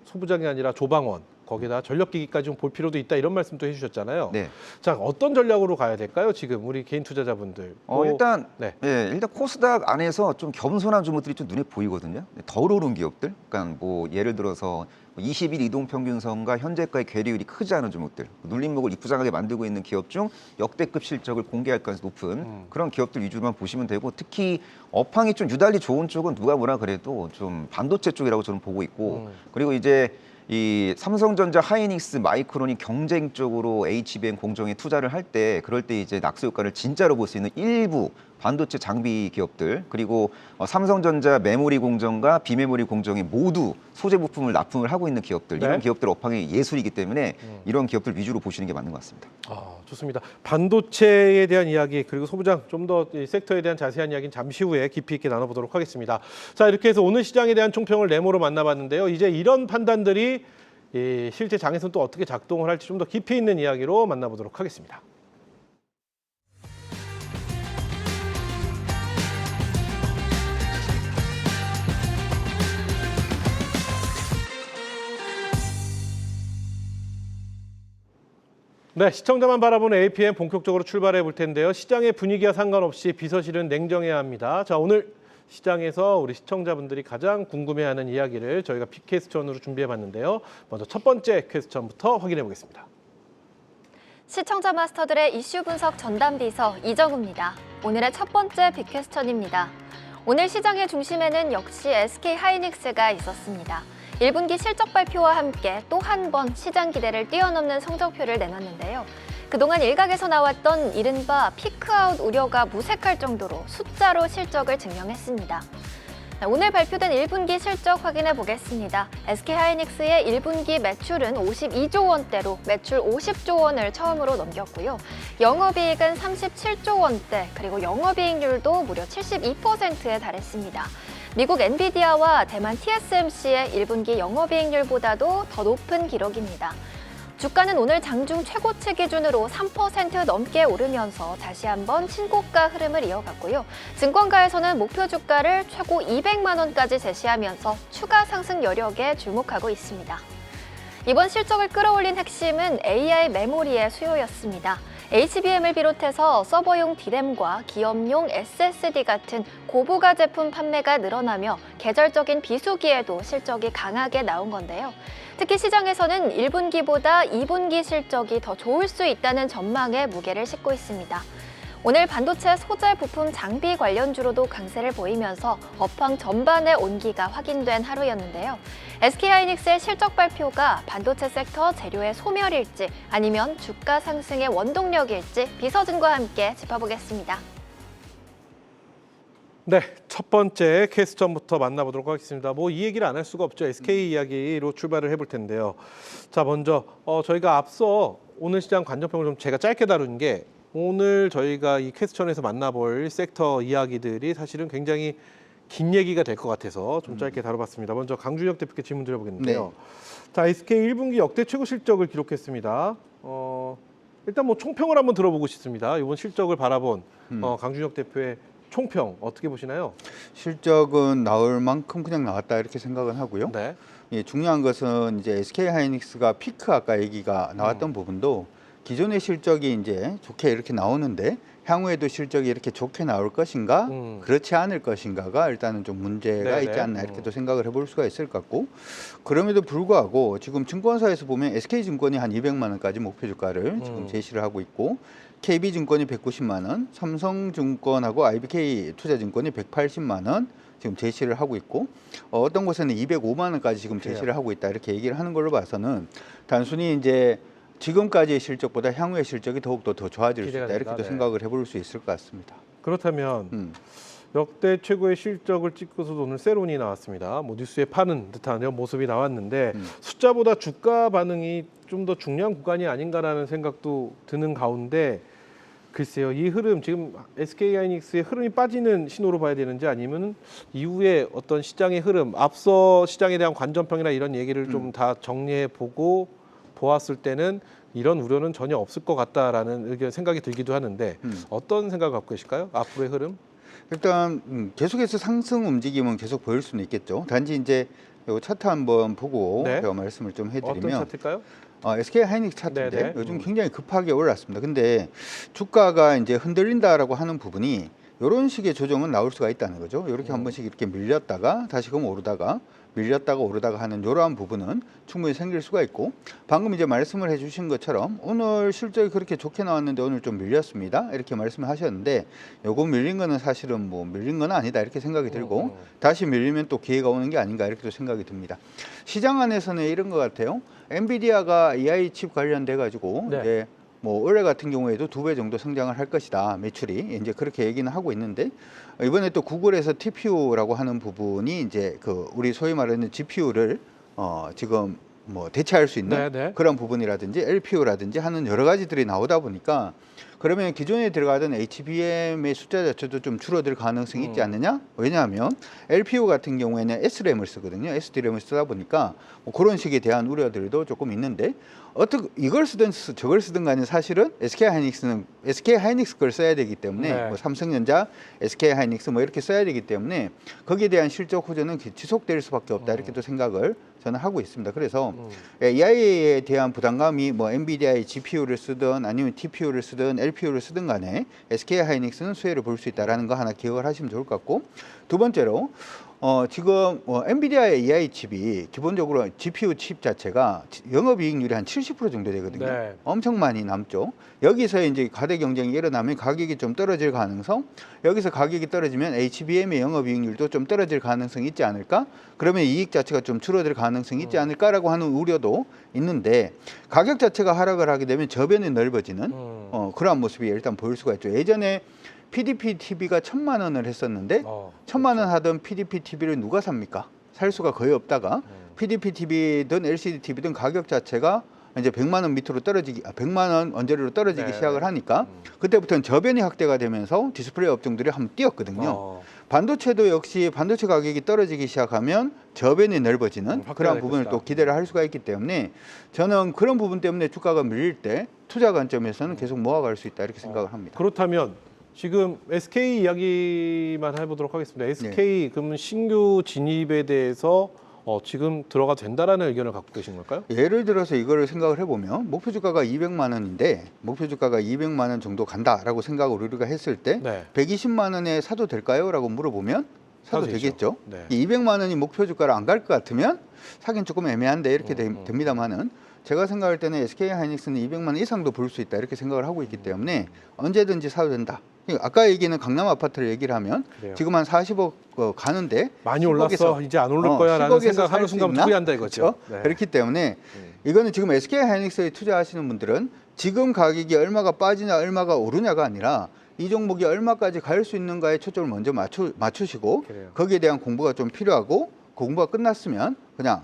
소부장이 아니라 조방원, 거기다 전력기기까지 좀 볼 필요도 있다, 이런 말씀도 해주셨잖아요. 네. 자, 어떤 전략으로 가야 될까요? 지금 우리 개인 투자자분들. 일단 네. 일단 코스닥 안에서 좀 겸손한 종목들이 좀 눈에 보이거든요. 덜 오른 기업들, 그러니까 뭐 예를 들어서 20일 이동 평균선과 현재가의 괴리율이 크지 않은 종목들, 눌림목을 입부장하게 만들고 있는 기업 중 역대급 실적을 공개할 가능성이 높은 그런 기업들 위주로만 보시면 되고, 특히 업황이 좀 유달리 좋은 쪽은 누가 뭐라 그래도 좀 반도체 쪽이라고 저는 보고 있고, 그리고 이제 이 삼성전자, 하이닉스, 마이크론이 경쟁적으로 HBM 공정에 투자를 할 때, 그럴 때 이제 낙수 효과를 진짜로 볼 수 있는 일부 반도체 장비 기업들, 그리고 삼성전자 메모리 공정과 비메모리 공정이 모두 소재 부품을 납품을 하고 있는 기업들, 네. 이런 기업들 업황이 예술이기 때문에 이런 기업들 위주로 보시는 게 맞는 것 같습니다. 좋습니다. 반도체에 대한 이야기, 그리고 소부장 좀 더 섹터에 대한 자세한 이야기는 잠시 후에 깊이 있게 나눠보도록 하겠습니다. 자, 이렇게 해서 오늘 시장에 대한 총평을 네모로 만나봤는데요. 이제 이런 판단들이 실제 장에서는 또 어떻게 작동을 할지 좀 더 깊이 있는 이야기로 만나보도록 하겠습니다. 네, 시청자만 바라보는 APM 본격적으로 출발해 볼 텐데요. 시장의 분위기와 상관없이 비서실은 냉정해야 합니다. 자, 오늘 시장에서 우리 시청자분들이 가장 궁금해하는 이야기를 저희가 빅퀘스천으로 준비해 봤는데요. 먼저 첫 번째 퀘스천부터 확인해 보겠습니다. 시청자 마스터들의 이슈 분석 전담 비서 이정우입니다. 오늘의 첫 번째 빅퀘스천입니다. 오늘 시장의 중심에는 역시 SK 하이닉스가 있었습니다. 1분기 실적 발표와 함께 또 한 번 시장 기대를 뛰어넘는 성적표를 내놨는데요. 그동안 일각에서 나왔던 이른바 피크아웃 우려가 무색할 정도로 숫자로 실적을 증명했습니다. 오늘 발표된 1분기 실적 확인해 보겠습니다. SK하이닉스의 1분기 매출은 52조 원대로 매출 50조 원을 처음으로 넘겼고요. 영업이익은 37조 원대, 그리고 영업이익률도 무려 72%에 달했습니다. 미국 엔비디아와 대만 TSMC의 1분기 영업이익률보다도 더 높은 기록입니다. 주가는 오늘 장중 최고치 기준으로 3% 넘게 오르면서 다시 한번 신고가 흐름을 이어갔고요. 증권가에서는 목표 주가를 최고 200만 원까지 제시하면서 추가 상승 여력에 주목하고 있습니다. 이번 실적을 끌어올린 핵심은 AI 메모리의 수요였습니다. HBM을 비롯해서 서버용 D램과 기업용 SSD 같은 고부가 제품 판매가 늘어나며 계절적인 비수기에도 실적이 강하게 나온 건데요. 특히 시장에서는 1분기보다 2분기 실적이 더 좋을 수 있다는 전망에 무게를 싣고 있습니다. 오늘 반도체 소재 부품 장비 관련주로도 강세를 보이면서 업황 전반의 온기가 확인된 하루였는데요. SK하이닉스의 실적 발표가 반도체 섹터 재료의 소멸일지 아니면 주가 상승의 원동력일지 비서진과 함께 짚어보겠습니다. 네, 첫 번째 캐스점부터 만나보도록 하겠습니다. 뭐 이 얘기를 안 할 수가 없죠. SK 이야기로 출발을 해볼 텐데요. 자, 먼저 저희가 앞서 오늘 시장 관전평을 좀 제가 짧게 다룬 게 오늘 저희가 이 퀘스천에서 만나볼 섹터 이야기들이 사실은 굉장히 긴 얘기가 될 것 같아서 좀 짧게 다뤄봤습니다. 먼저 강준혁 대표께 질문 드려보겠는데요. 자, SK 1분기 역대 최고 실적을 기록했습니다. 일단 뭐 총평을 한번 들어보고 싶습니다. 이번 실적을 바라본 강준혁 대표의 총평 어떻게 보시나요? 실적은 나올 만큼 그냥 나왔다 이렇게 생각은 하고요. 네. 예, 중요한 것은 이제 SK하이닉스가 피크 아까 얘기가 나왔던 부분도 기존의 실적이 이제 좋게 이렇게 나오는데 향후에도 실적이 이렇게 좋게 나올 것인가 그렇지 않을 것인가가 일단은 좀 문제가 네네. 있지 않나 이렇게도 생각을 해볼 수가 있을 것 같고, 그럼에도 불구하고 지금 증권사에서 보면 SK증권이 한 200만 원까지 목표 주가를 지금 제시를 하고 있고, KB증권이 190만 원, 삼성증권하고 IBK 투자증권이 180만 원 지금 제시를 하고 있고, 어떤 곳에는 205만 원까지 지금 제시를 하고 있다 이렇게 얘기를 하는 걸로 봐서는 단순히 이제 지금까지의 실적보다 향후의 실적이 더욱더 더 좋아질 수 기대가 있다 이렇게도 된다. 네. 생각을 해볼 수 있을 것 같습니다. 그렇다면 역대 최고의 실적을 찍고서도 오늘 세론이 나왔습니다. 뭐 뉴스에 파는 듯한 이런 모습이 나왔는데 숫자보다 주가 반응이 좀 더 중요한 구간이 아닌가라는 생각도 드는 가운데, 글쎄요, 이 흐름 지금 SK하이닉스의 흐름이 빠지는 신호로 봐야 되는지 아니면 이후에 어떤 시장의 흐름, 앞서 시장에 대한 관전평이나 이런 얘기를 좀 다 정리해 보고 보았을 때는 이런 우려는 전혀 없을 것 같다라는 의견 생각이 들기도 하는데 어떤 생각 갖고 계실까요? 앞으로의 흐름? 일단 계속해서 상승 움직임은 계속 보일 수는 있겠죠. 단지 이제 요 차트 한번 보고 네. 제가 말씀을 좀 어떤 해드리면 차트일까요? SK하이닉스 차트인데 네네. 요즘 굉장히 급하게 올랐습니다. 근데 주가가 이제 흔들린다라고 하는 부분이 이런 식의 조정은 나올 수가 있다는 거죠. 이렇게 한 번씩 이렇게 밀렸다가 다시금 오르다가 밀렸다가 오르다가 하는 이러한 부분은 충분히 생길 수가 있고, 방금 이제 말씀을 해주신 것처럼 오늘 실적이 그렇게 좋게 나왔는데 오늘 좀 밀렸습니다 이렇게 말씀을 하셨는데, 요거 밀린 거는 사실은 뭐 밀린 건 아니다 이렇게 생각이 들고 다시 밀리면 또 기회가 오는 게 아닌가 이렇게도 생각이 듭니다. 시장 안에서는 이런 것 같아요. 엔비디아가 AI 칩 관련돼 가지고 네. 이제 뭐 올해 같은 경우에도 2배 정도 성장을 할 것이다 매출이 이제 그렇게 얘기는 하고 있는데, 이번에 또 구글에서 TPU라고 하는 부분이 이제 그 우리 소위 말하는 GPU를 지금 뭐 대체할 수 있는 네네. 그런 부분이라든지 LPU라든지 하는 여러 가지들이 나오다 보니까, 그러면 기존에 들어가던 HBM의 숫자 자체도 좀 줄어들 가능성이 있지 않느냐? 왜냐하면 LPU 같은 경우에는 SRAM을 쓰거든요. SDRAM을 쓰다 보니까 뭐 그런 식에 대한 우려들도 조금 있는데, 어떻게 이걸 쓰든 저걸 쓰든 간에 사실은 SK하이닉스는 SK하이닉스 걸 써야 되기 때문에 네. 뭐 삼성전자, SK하이닉스 뭐 이렇게 써야 되기 때문에 거기에 대한 실적 호전은 지속될 수밖에 없다 이렇게도 생각을 저는 하고 있습니다. 그래서 AI에 대한 부담감이 뭐 엔비디아의 GPU를 쓰든 아니면 TPU를 쓰든 LPU를 쓰든 간에 SK하이닉스는 수혜를 볼 수 있다라는 거 하나 기억을 하시면 좋을 것 같고, 두 번째로 지금 엔비디아의 AI 칩이 기본적으로 GPU 칩 자체가 영업이익률이 한 70% 정도 되거든요. 네. 엄청 많이 남죠. 여기서 이제 가대 경쟁이 일어나면 가격이 좀 떨어질 가능성, 여기서 가격이 떨어지면 HBM의 영업이익률도 좀 떨어질 가능성이 있지 않을까? 그러면 이익 자체가 좀 줄어들 가능성이 있지 않을까라고 하는 우려도 있는데, 가격 자체가 하락을 하게 되면 저변이 넓어지는 그러한 모습이 일단 보일 수가 있죠. 예전에 PDP TV가 1,000만 원을 했었는데 그렇죠. 1,000만 원 하던 PDP TV를 누가 삽니까? 살 수가 거의 없다가 PDP TV든 LCD TV든 가격 자체가 이제 100만 원 밑으로 떨어지기, 100만 원 언저리로 떨어지기 네. 시작을 하니까 그때부터는 저변이 확대가 되면서 디스플레이 업종들이 한번 뛰었거든요. 반도체도 역시 반도체 가격이 떨어지기 시작하면 저변이 넓어지는 확대가 그런 될 부분을 것이다. 또 기대를 할 수가 있기 때문에 저는 그런 부분 때문에 주가가 밀릴 때 투자 관점에서는 계속 모아갈 수 있다 이렇게 생각을 합니다. 그렇다면 지금 SK 이야기만 해보도록 하겠습니다. SK 그러면 신규 진입에 대해서 지금 들어가도 된다라는 의견을 갖고 계신 걸까요? 예를 들어서 이거를 생각을 해보면 목표 주가가 200만 원인데 목표 주가가 200만 원 정도 간다라고 생각을 우리가 했을 때 네. 120만 원에 사도 될까요? 라고 물어보면 사도 되죠. 되겠죠. 네. 이 200만 원이 목표 주가를 안 갈 것 같으면 사긴 조금 애매한데 이렇게 됩니다만은 제가 생각할 때는 SK 하이닉스는 200만 원 이상도 볼 수 있다 이렇게 생각을 하고 있기 때문에 언제든지 사도 된다. 아까 얘기는 강남 아파트를 얘기를 하면 그래요. 지금 한 40억 가는데 많이 10억에서 올랐어 이제 안 오를 거야라는 10억에서 생각하는 살수 순간부터 있나? 후회한다 이거죠. 그렇죠? 그렇기 때문에 이거는 지금 SK 하이닉스에 투자하시는 분들은 지금 가격이 얼마가 빠지냐 얼마가 오르냐가 아니라 이 종목이 얼마까지 갈 수 있는가에 초점을 먼저 맞추시고 그래요. 거기에 대한 공부가 좀 필요하고 그 공부가 끝났으면 그냥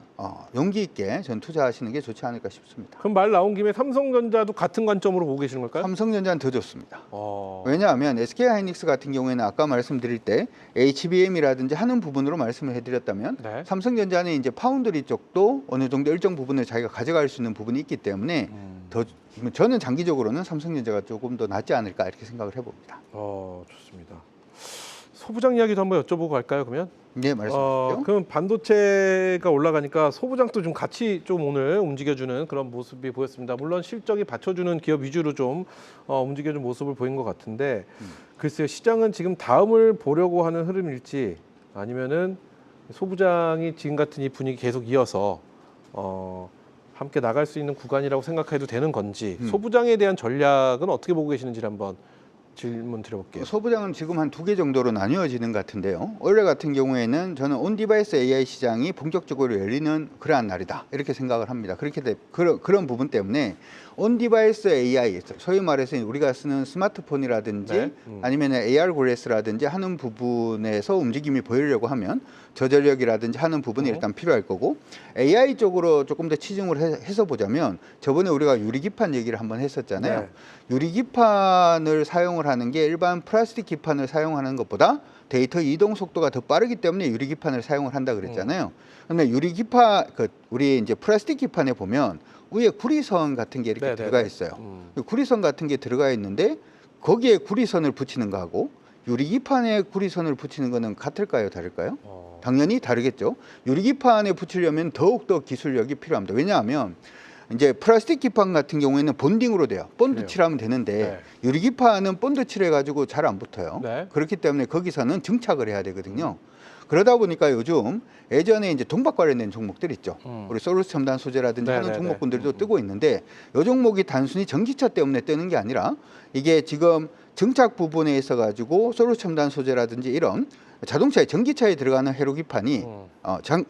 용기 있게 전 투자하시는 게 좋지 않을까 싶습니다. 그럼 말 나온 김에 삼성전자도 같은 관점으로 보고 계시는 걸까요? 삼성전자는 더 좋습니다. 어. 왜냐하면 SK 하이닉스 같은 경우에는 아까 말씀드릴 때 HBM이라든지 하는 부분으로 말씀을 해드렸다면 네. 삼성전자는 이제 파운드리 쪽도 어느 정도 일정 부분을 자기가 가져갈 수 있는 부분이 있기 때문에 더 저는 장기적으로는 삼성전자가 조금 더 낫지 않을까 이렇게 생각을 해봅니다. 좋습니다. 소부장 이야기도 한번 여쭤보고 갈까요? 그러면 네, 말씀하시죠. 그럼 반도체가 올라가니까 소부장도 좀 같이 좀 오늘 움직여주는 그런 모습이 보였습니다. 물론 실적이 받쳐주는 기업 위주로 좀 움직여준 모습을 보인 것 같은데 글쎄요, 시장은 지금 다음을 보려고 하는 흐름일지 아니면은 소부장이 지금 같은 이 분위기 계속 이어서 함께 나갈 수 있는 구간이라고 생각해도 되는 건지 소부장에 대한 전략은 어떻게 보고 계시는지 한번 질문 드려볼게요. 소부장은 지금 한 2개 정도로 나뉘어지는 것 같은데요. 올해 같은 경우에는 저는 온디바이스 AI 시장이 본격적으로 열리는 그러한 날이다 이렇게 생각을 합니다. 그런 부분 때문에 온디바이스 AI, 소위 말해서 우리가 쓰는 스마트폰이라든지 네. 아니면 AR 글래스라든지 하는 부분에서 움직임이 보이려고 하면 저전력이라든지 하는 부분이 일단 필요할 거고 AI 쪽으로 조금 더 치중을 해서 보자면 저번에 우리가 유리기판 얘기를 한번 했었잖아요. 네. 유리기판을 사용을 하는 게 일반 플라스틱 기판을 사용하는 것보다 데이터 이동 속도가 더 빠르기 때문에 유리기판을 사용을 한다 그랬잖아요. 그런데 유리기판, 우리 이제 플라스틱 기판에 보면 위에 구리선 같은 게 이렇게 네네네. 들어가 있어요. 구리선 같은 게 들어가 있는데 거기에 구리선을 붙이는 거하고 유리기판에 구리선을 붙이는 거는 같을까요, 다를까요? 당연히 다르겠죠. 유리기판에 붙이려면 더욱더 기술력이 필요합니다. 왜냐하면 이제 플라스틱 기판 같은 경우에는 본딩으로 돼요. 본드 그래요. 칠하면 되는데 네. 유리기판은 본드 칠해가지고 잘 안 붙어요. 네. 그렇기 때문에 거기서는 증착을 해야 되거든요. 그러다 보니까 요즘 예전에 이제 동박 관련된 종목들 있죠. 우리 솔루스 첨단 소재라든지 하는 네네네. 종목군들도 뜨고 있는데 이 종목이 단순히 전기차 때문에 뜨는 게 아니라 이게 지금 증착 부분에 있어 가지고 솔루스 첨단 소재라든지 이런 자동차에 전기차에 들어가는 회로기판이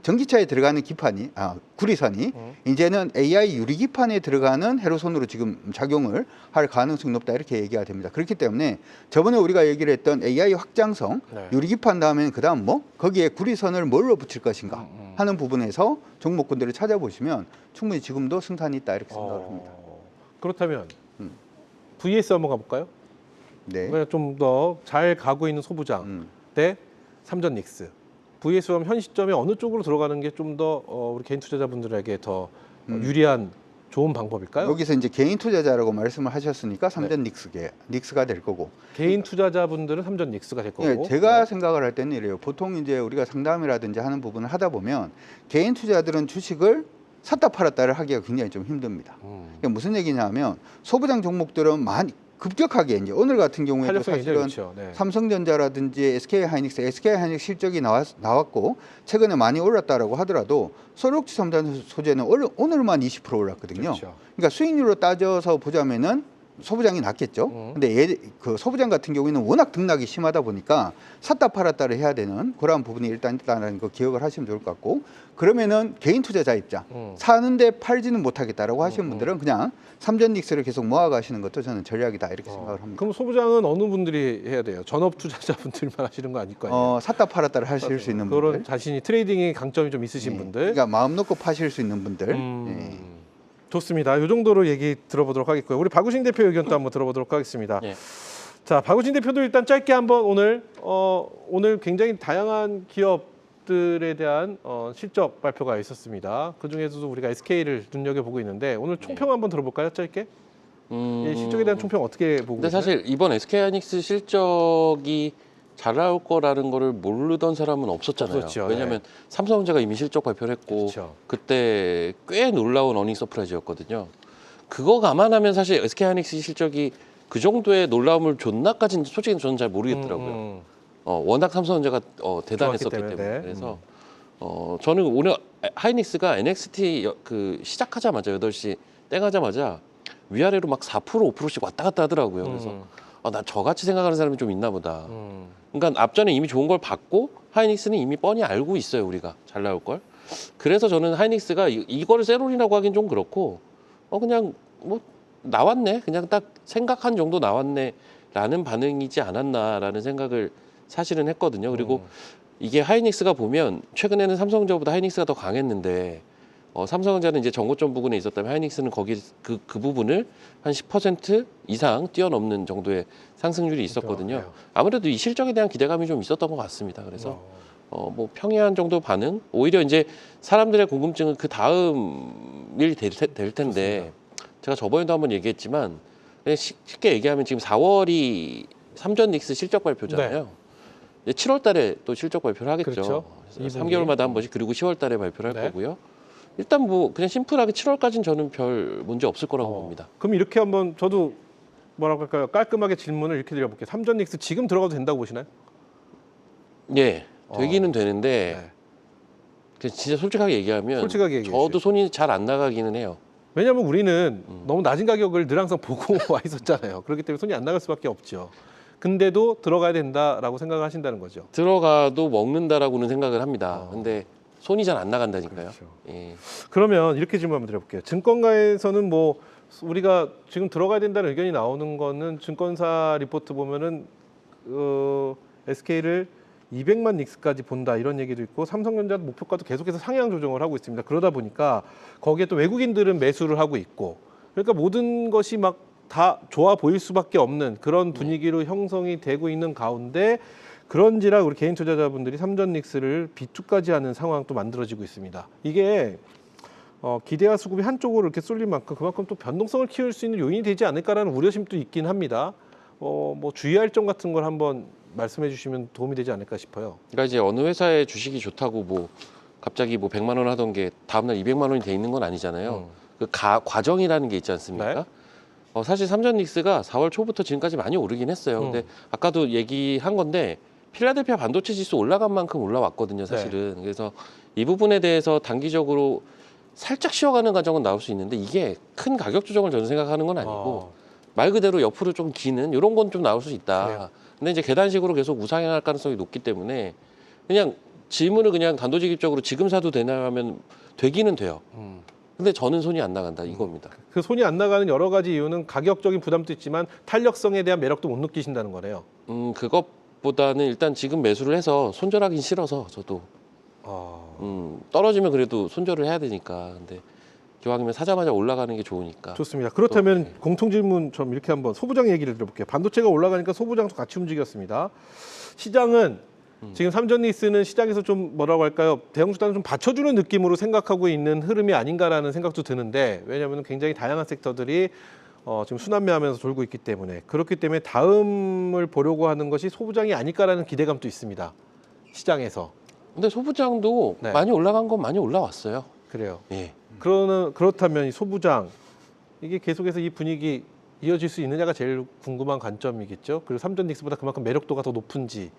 전기차에 들어가는 기판이 구리선이 이제는 AI 유리기판에 들어가는 회로선으로 지금 작용을 할 가능성이 높다 이렇게 얘기가 됩니다. 그렇기 때문에 저번에 우리가 얘기를 했던 AI 확장성 네. 유리기판 다음에는 그다음 뭐 거기에 구리선을 뭘로 붙일 것인가 하는 부분에서 종목군들을 찾아보시면 충분히 지금도 승산이 있다 이렇게 생각을 합니다. 그렇다면 VS 한번 가볼까요? 네. 좀 더 잘 가고 있는 소부장 대 삼전 닉스. VS 하면 현 시점에 어느 쪽으로 들어가는 게 좀 더 우리 개인 투자자분들에게 더 유리한 좋은 방법일까요? 여기서 이제 개인 투자자라고 말씀을 하셨으니까 삼전 닉스가 될 거고. 개인 투자자분들은 삼전 닉스가 될 거고. 예, 제가 생각을 할 때는 이래요. 보통 이제 우리가 상담이라든지 하는 부분을 하다 보면 개인 투자들은 주식을 샀다 팔았다를 하기가 굉장히 좀 힘듭니다. 그러니까 무슨 얘기냐면 소부장 종목들은 많이 급격하게 이제 오늘 같은 경우에도 탄력성이 굉장히 사실은 좋죠. 네. 삼성전자라든지 SK 하이닉스 실적이 나왔고 최근에 많이 올랐다라고 하더라도 솔루스 첨단 소재는 오늘만 20% 올랐거든요. 그렇죠. 그러니까 수익률로 따져서 보자면은 소부장이 낫겠죠. 근데 그 소부장 같은 경우에는 워낙 등락이 심하다 보니까 샀다 팔았다를 해야 되는 그러한 부분이 일단 있다는 거 기억을 하시면 좋을 것 같고, 그러면은 개인 투자자 입장 사는데 팔지는 못하겠다라고 하시는 분들은 그냥 삼전 닉스를 계속 모아가시는 것도 저는 전략이다 이렇게 생각을 합니다. 그럼 소부장은 어느 분들이 해야 돼요? 전업 투자자분들만 하시는 거 아닐 거 아니에요? 샀다 팔았다를 하실 수 있는 그런 분들, 자신이 트레이딩에 강점이 좀 있으신 예. 분들. 그러니까 마음 놓고 파실 수 있는 분들. 예. 좋습니다. 이 정도로 얘기 들어보도록 하겠고요. 우리 박우신 대표 의견도 한번 들어보도록 하겠습니다. 예. 자, 박우신 대표도 일단 짧게 한번 오늘 굉장히 다양한 기업들에 대한 실적 발표가 있었습니다. 그 중에서도 우리가 SK를 눈여겨 보고 있는데 오늘 총평 한번 들어볼까요? 짧게. 이 실적에 대한 총평 어떻게 보고 근데 계세요? 사실 이번 SK하이닉스 실적이 잘 나올 거라는 거를 모르던 사람은 없었잖아요. 없었죠. 왜냐하면 삼성전자가 이미 실적 발표를 했고 그렇죠. 그때 꽤 놀라운 어닝 서프라이즈였거든요. 그거 감안하면 사실 SK하이닉스 실적이 그 정도의 놀라움을 줬나까지는 솔직히 저는 잘 모르겠더라고요. 워낙 삼성전자가 대단했었기 좋았기 때문에. 때문에. 그래서 저는 오늘 하이닉스가 NXT 그 시작하자마자 8시 땡하자마자 위아래로 막 4% 5%씩 왔다 갔다 하더라고요. 그래서 나 저같이 생각하는 사람이 좀 있나 보다. 그러니까 앞전에 이미 좋은 걸 봤고 하이닉스는 이미 뻔히 알고 있어요. 우리가 잘 나올 걸. 그래서 저는 하이닉스가 이거를 세롤이라고 하긴 좀 그렇고 그냥 뭐 나왔네. 그냥 딱 생각한 정도 나왔네 라는 반응이지 않았나라는 생각을 사실은 했거든요. 그리고 이게 하이닉스가 보면 최근에는 삼성전자보다 하이닉스가 더 강했는데 삼성전자는 이제 전고점 부분에 있었다면 하이닉스는 거기 그 부분을 한 10% 이상 뛰어넘는 정도의 상승률이 있었거든요. 그래요. 아무래도 이 실적에 대한 기대감이 좀 있었던 것 같습니다. 그래서 뭐 평이한 정도 반응. 오히려 이제 사람들의 궁금증은 그 다음일 될 텐데 좋습니다. 제가 저번에도 한번 얘기했지만 그냥 쉽게 얘기하면 지금 4월이 삼전 닉스 실적 발표잖아요. 이제 7월달에 또 실적 발표를 하겠죠. 그렇죠. 그래서 2분기. 3개월마다 한 번씩 그리고 10월달에 발표를 할 네. 거고요. 일단 뭐 그냥 심플하게 7월까지는 저는 별 문제 없을 거라고 봅니다. 그럼 이렇게 한번 저도 뭐라고 할까요? 깔끔하게 질문을 이렇게 드려볼게요. 삼전 닉스 지금 들어가도 된다고 보시나요? 예, 되기는 되는데 네. 그냥 진짜 솔직하게 얘기하면 솔직하게 얘기해 저도 주세요. 손이 잘 안 나가기는 해요. 왜냐하면 우리는 너무 낮은 가격을 늘 항상 보고 와 있었잖아요. 그렇기 때문에 손이 안 나갈 수밖에 없죠. 근데도 들어가야 된다라고 생각을 하신다는 거죠. 들어가도 먹는다라고는 생각을 합니다. 근데 손이 잘 안 나간다니까요. 그렇죠. 예. 그러면 이렇게 질문 한번 드려볼게요. 증권가에서는 뭐 우리가 지금 들어가야 된다는 의견이 나오는 거는 증권사 리포트 보면은 SK를 200만 닉스까지 본다 이런 얘기도 있고 삼성전자 목표가도 계속해서 상향 조정을 하고 있습니다. 그러다 보니까 거기에 또 외국인들은 매수를 하고 있고 그러니까 모든 것이 막 다 좋아 보일 수밖에 없는 그런 분위기로 형성이 되고 있는 가운데 그런지라 우리 개인 투자자분들이 삼전 닉스를 비투까지 하는 상황도 만들어지고 있습니다. 이게 기대와 수급이 한쪽으로 이렇게 쏠린 만큼 그만큼 또 변동성을 키울 수 있는 요인이 되지 않을까라는 우려심도 있긴 합니다. 뭐 주의할 점 같은 걸 한번 말씀해 주시면 도움이 되지 않을까 싶어요. 그러니까 이제 어느 회사의 주식이 좋다고 뭐 갑자기 뭐 100만 원 하던 게 다음날 200만 원이 돼 있는 건 아니잖아요. 그 과정이라는 게 있지 않습니까? 네. 사실 삼전 닉스가 4월 초부터 지금까지 많이 오르긴 했어요. 근데 아까도 얘기한 건데 필라델피아 반도체 지수 올라간 만큼 올라왔거든요, 사실은. 그래서 이 부분에 대해서 단기적으로 살짝 쉬어가는 과정은 나올 수 있는데 이게 큰 가격 조정을 저는 생각하는 건 아니고 말 그대로 옆으로 좀 기는 이런 건 좀 나올 수 있다. 그래요. 근데 이제 계단식으로 계속 우상향할 가능성이 높기 때문에 그냥 질문을 그냥 단도직입적으로 지금 사도 되나 하면 되기는 돼요. 근데 저는 손이 안 나간다 이겁니다. 그 손이 안 나가는 여러 가지 이유는 가격적인 부담도 있지만 탄력성에 대한 매력도 못 느끼신다는 거네요. 그것보다는 일단 지금 매수를 해서 손절하긴 싫어서 저도 떨어지면 그래도 손절을 해야 되니까. 근데 기왕이면 사자마자 올라가는 게 좋으니까. 좋습니다. 그렇다면 공통 질문처럼 이렇게 한번 소부장 얘기를 들어볼게요. 반도체가 올라가니까 소부장도 같이 움직였습니다. 시장은 지금 삼전 닉스는 시장에서 좀 뭐라고 할까요? 대형 주단을 좀 받쳐주는 느낌으로 생각하고 있는 흐름이 아닌가라는 생각도 드는데 왜냐하면 굉장히 다양한 섹터들이 지금 순환매하면서 돌고 있기 때문에 그렇기 때문에 다음을 보려고 하는 것이 소부장이 아닐까라는 기대감도 있습니다. 시장에서. 근데 소부장도 네. 많이 올라간 건 많이 올라왔어요. 그래요. 예. 그렇다면 이 소부장 이게 계속해서 이 분위기 이어질 수 있느냐가 제일 궁금한 관점이겠죠. 그리고 삼전 닉스보다 그만큼 매력도가 더 높은지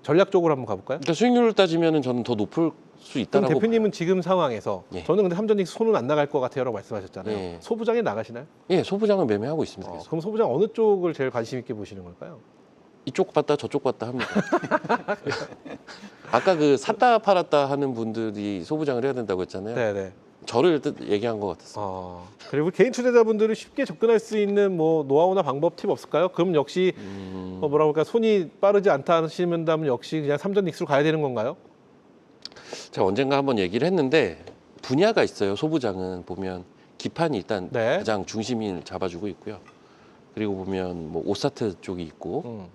전략적으로 한번 가볼까요? 그러니까 수익률을 따지면은 저는 더 높을 수 그럼 있다라고 대표님은 지금 상황에서 예. 저는 근데 삼전닉스 손은 안 나갈 것 같아요라고 말씀하셨잖아요. 예. 소부장에 나가시나요? 예, 소부장은 매매하고 있습니다. 계속. 그럼 소부장 어느 쪽을 제일 관심 있게 보시는 걸까요? 이쪽 봤다 저쪽 봤다 합니다. 아까 그 샀다 팔았다 하는 분들이 소부장을 해야 된다고 했잖아요. 네네. 저를 얘기한 것 같았어요. 그리고 개인 투자자분들이 쉽게 접근할 수 있는 뭐 노하우나 방법 팁 없을까요? 그럼 역시 뭐라 그럴까 손이 빠르지 않다 하시면 역시 그냥 삼전닉스로 가야 되는 건가요? 제가 언젠가 한번 얘기를 했는데 분야가 있어요. 소부장은 보면 기판이 일단 네. 가장 중심을 잡아주고 있고요. 그리고 보면 뭐 오사트 쪽이 있고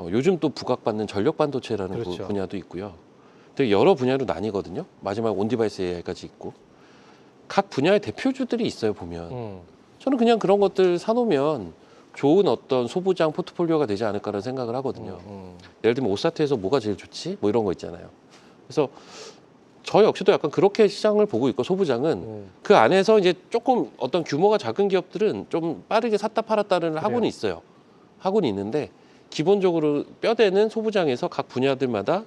요즘 또 부각받는 전력 반도체라는 그 그렇죠. 분야도 있고요. 되게 여러 분야로 나뉘거든요. 마지막 온디바이스 AI까지 있고 각 분야의 대표주들이 있어요. 보면 저는 그냥 그런 것들 사놓으면 좋은 어떤 소부장 포트폴리오가 되지 않을까라는 생각을 하거든요. 예를 들면 오사트에서 뭐가 제일 좋지? 뭐 이런 거 있잖아요. 그래서 저 역시도 약간 그렇게 시장을 보고 있고 소부장은 그 안에서 이제 조금 어떤 규모가 작은 기업들은 좀 빠르게 샀다 팔았다를 하고는 있어요. 하고는 있는데 기본적으로 뼈대는 소부장에서 각 분야들마다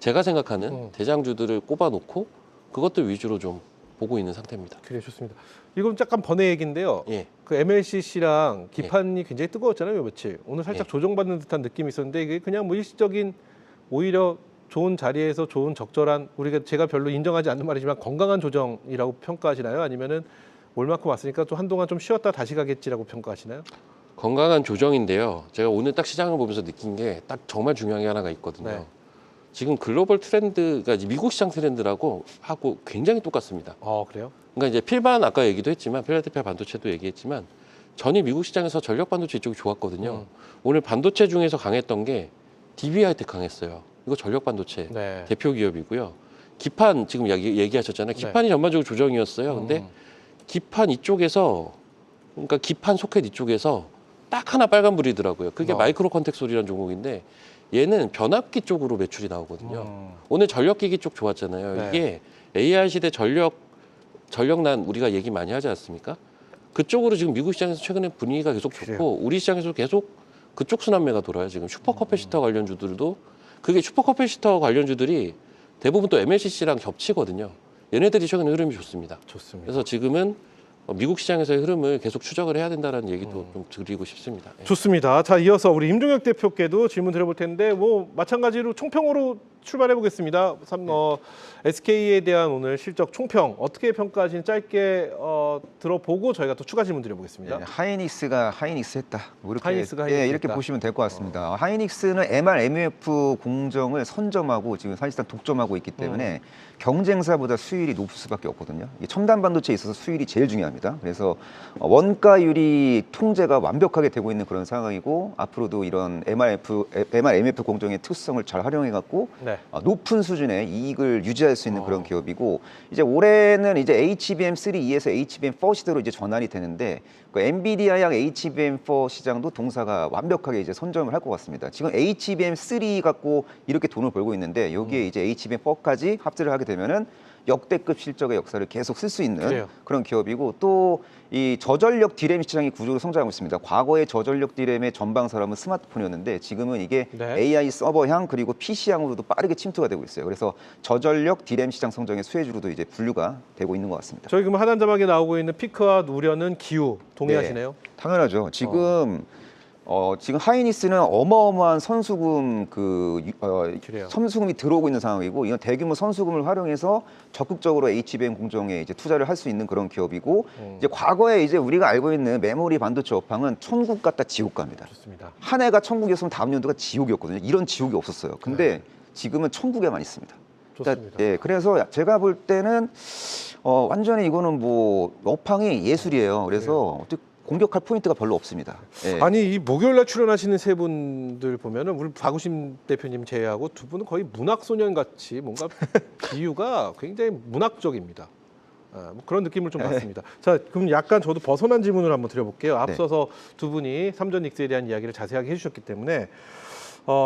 제가 생각하는 대장주들을 꼽아놓고 그것들 위주로 좀 보고 있는 상태입니다. 그래 좋습니다. 이건 약간 번외 얘기인데요. 예. 그 MLCC랑 기판이 굉장히 뜨거웠잖아요, 요 며칠. 오늘 살짝 예. 조정받는 듯한 느낌이 있었는데 이게 그냥 뭐 일시적인 오히려 좋은 자리에서 좋은 적절한 제가 별로 인정하지 않는 말이지만 건강한 조정이라고 평가하시나요? 아니면은 올만큼 왔으니까 또 한동안 좀 쉬었다 다시 가겠지라고 평가하시나요? 건강한 조정인데요. 제가 오늘 딱 시장을 보면서 느낀 게 딱 정말 중요한 게 하나가 있거든요. 네. 지금 글로벌 트렌드가 이제 미국 시장 트렌드라고 하고 굉장히 똑같습니다. 그래요? 그러니까 이제 필반 아까 얘기도 했지만 필라델피아 반도체도 얘기했지만 전이 미국 시장에서 전력 반도체 이쪽이 좋았거든요. 오늘 반도체 중에서 강했던 게 DB 하이텍 강했어요. 이거 전력 반도체 네. 대표 기업이고요. 기판 지금 얘기하셨잖아요. 기판이 전반적으로 조정이었어요. 근데 기판 이쪽에서 그러니까 기판 소켓 이쪽에서 딱 하나 빨간불이더라고요. 그게 마이크로 컨텍솔이라는 종목인데 얘는 변압기 쪽으로 매출이 나오거든요. 오늘 전력기기 쪽 좋았잖아요. 네. 이게 AI 시대 전력난 우리가 얘기 많이 하지 않습니까? 그쪽으로 지금 미국 시장에서 최근에 분위기가 계속 좋고 그래요. 우리 시장에서 계속 그쪽 순환매가 돌아요. 지금 슈퍼커패시터 관련주들도 그게 슈퍼커패시터 관련주들이 대부분 또 MLCC랑 겹치거든요. 얘네들이 최근에 흐름이 좋습니다. 좋습니다. 그래서 지금은 미국 시장에서의 흐름을 계속 추적을 해야 된다는 얘기도 좀 드리고 싶습니다. 예. 좋습니다. 자, 이어서 우리 임종혁 대표께도 질문 드려볼 텐데 뭐 마찬가지로 총평으로 출발해 보겠습니다. SK에 대한 오늘 실적 총평 어떻게 평가하시는지 짧게 들어보고 저희가 또 추가 질문 드려보겠습니다. 네, 하이닉스가 하이닉스 했다. 뭐 이렇게, 하이닉스가 하이닉스 이렇게 했다. 보시면 될 것 같습니다. 하이닉스는 MR/MF 공정을 선점하고 지금 사실상 독점하고 있기 때문에 경쟁사보다 수율이 높을 수밖에 없거든요. 이게 첨단 반도체에 있어서 수율이 제일 중요합니다. 그래서 원가율이 통제가 완벽하게 되고 있는 그런 상황이고 앞으로도 이런 MR/MF 공정의 특성을 잘 활용해갖고 네. 높은 수준의 이익을 유지할 수 있는 그런 기업이고 이제 올해는 이제 HBM3E에서 HBM4 시대로 이제 전환이 되는데 그 엔비디아양 HBM4 시장도 동사가 완벽하게 이제 선점을 할 것 같습니다. 지금 HBM3 갖고 이렇게 돈을 벌고 있는데 여기에 이제 HBM4까지 합세를 하게 되면은 역대급 실적의 역사를 계속 쓸 수 있는 그래요. 그런 기업이고 또 이 저전력 디램 시장이 구조로 성장하고 있습니다. 과거의 저전력 디램의 전방사람은 스마트폰이었는데 지금은 이게 네. AI 서버향 그리고 PC향으로도 빠르게 침투가 되고 있어요. 그래서 저전력 디램 시장 성장의 수혜주로도 이제 분류가 되고 있는 것 같습니다. 저희 그럼 하단 자막에 나오고 있는 피크와 우려는 기후 동의하시네요? 당연하죠. 지금 지금 하이닉스는 어마어마한 선수금 그래요. 선수금이 들어오고 있는 상황이고 이건 대규모 선수금을 활용해서 적극적으로 HBM 공정에 이제 투자를 할 수 있는 그런 기업이고 이제 과거에 이제 우리가 알고 있는 메모리 반도체 업황은 천국 같다 지옥 갑니다. 좋습니다. 한 해가 천국이었으면 다음 연도가 지옥이었거든요. 이런 지옥이 없었어요. 근데 지금은 천국에만 있습니다. 좋습니다. 예, 그래서 제가 볼 때는 완전히 이거는 뭐 업황이 예술이에요. 그래서 어떻게 공격할 포인트가 별로 없습니다. 예. 아니 이 목요일날 출연하시는 세 분들 보면은 우리 박우심 대표님 제외하고 두 분은 거의 문학 소년 같이 뭔가 비유가 굉장히 문학적입니다. 뭐 그런 느낌을 좀 받습니다. 자, 그럼 약간 저도 벗어난 질문을 한번 드려볼게요. 앞서서 두 분이 삼전닉스에 대한 이야기를 자세하게 해주셨기 때문에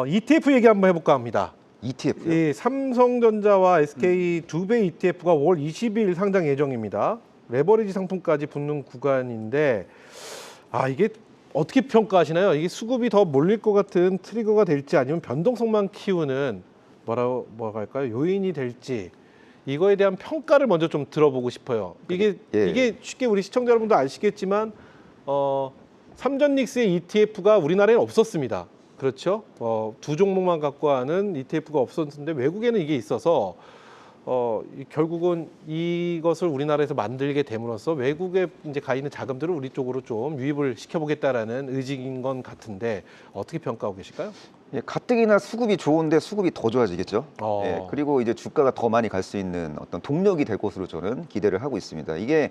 ETF 얘기 한번 해볼까 합니다. ETF요. 이 삼성전자와 SK 두 배 ETF가 5월 22일 상장 예정입니다. 레버리지 상품까지 붙는 구간인데 이게 어떻게 평가하시나요? 이게 수급이 더 몰릴 것 같은 트리거가 될지 아니면 변동성만 키우는 뭐랄까요 요인이 될지 이거에 대한 평가를 먼저 좀 들어보고 싶어요. 이게 예. 이게 쉽게 우리 시청자 여러분도 아시겠지만 삼전닉스의 ETF가 우리나라에 없었습니다. 그렇죠? 두 종목만 갖고 하는 ETF가 없었는데 외국에는 이게 있어서 결국은 이것을 우리나라에서 만들게 됨으로써 외국에 이제 가 있는 자금들을 우리 쪽으로 좀 유입을 시켜보겠다라는 의지인 건 같은데 어떻게 평가하고 계실까요? 예, 가뜩이나 수급이 좋은데 수급이 더 좋아지겠죠. 어. 예, 그리고 이제 주가가 더 많이 갈 수 있는 어떤 동력이 될 것으로 저는 기대를 하고 있습니다. 이게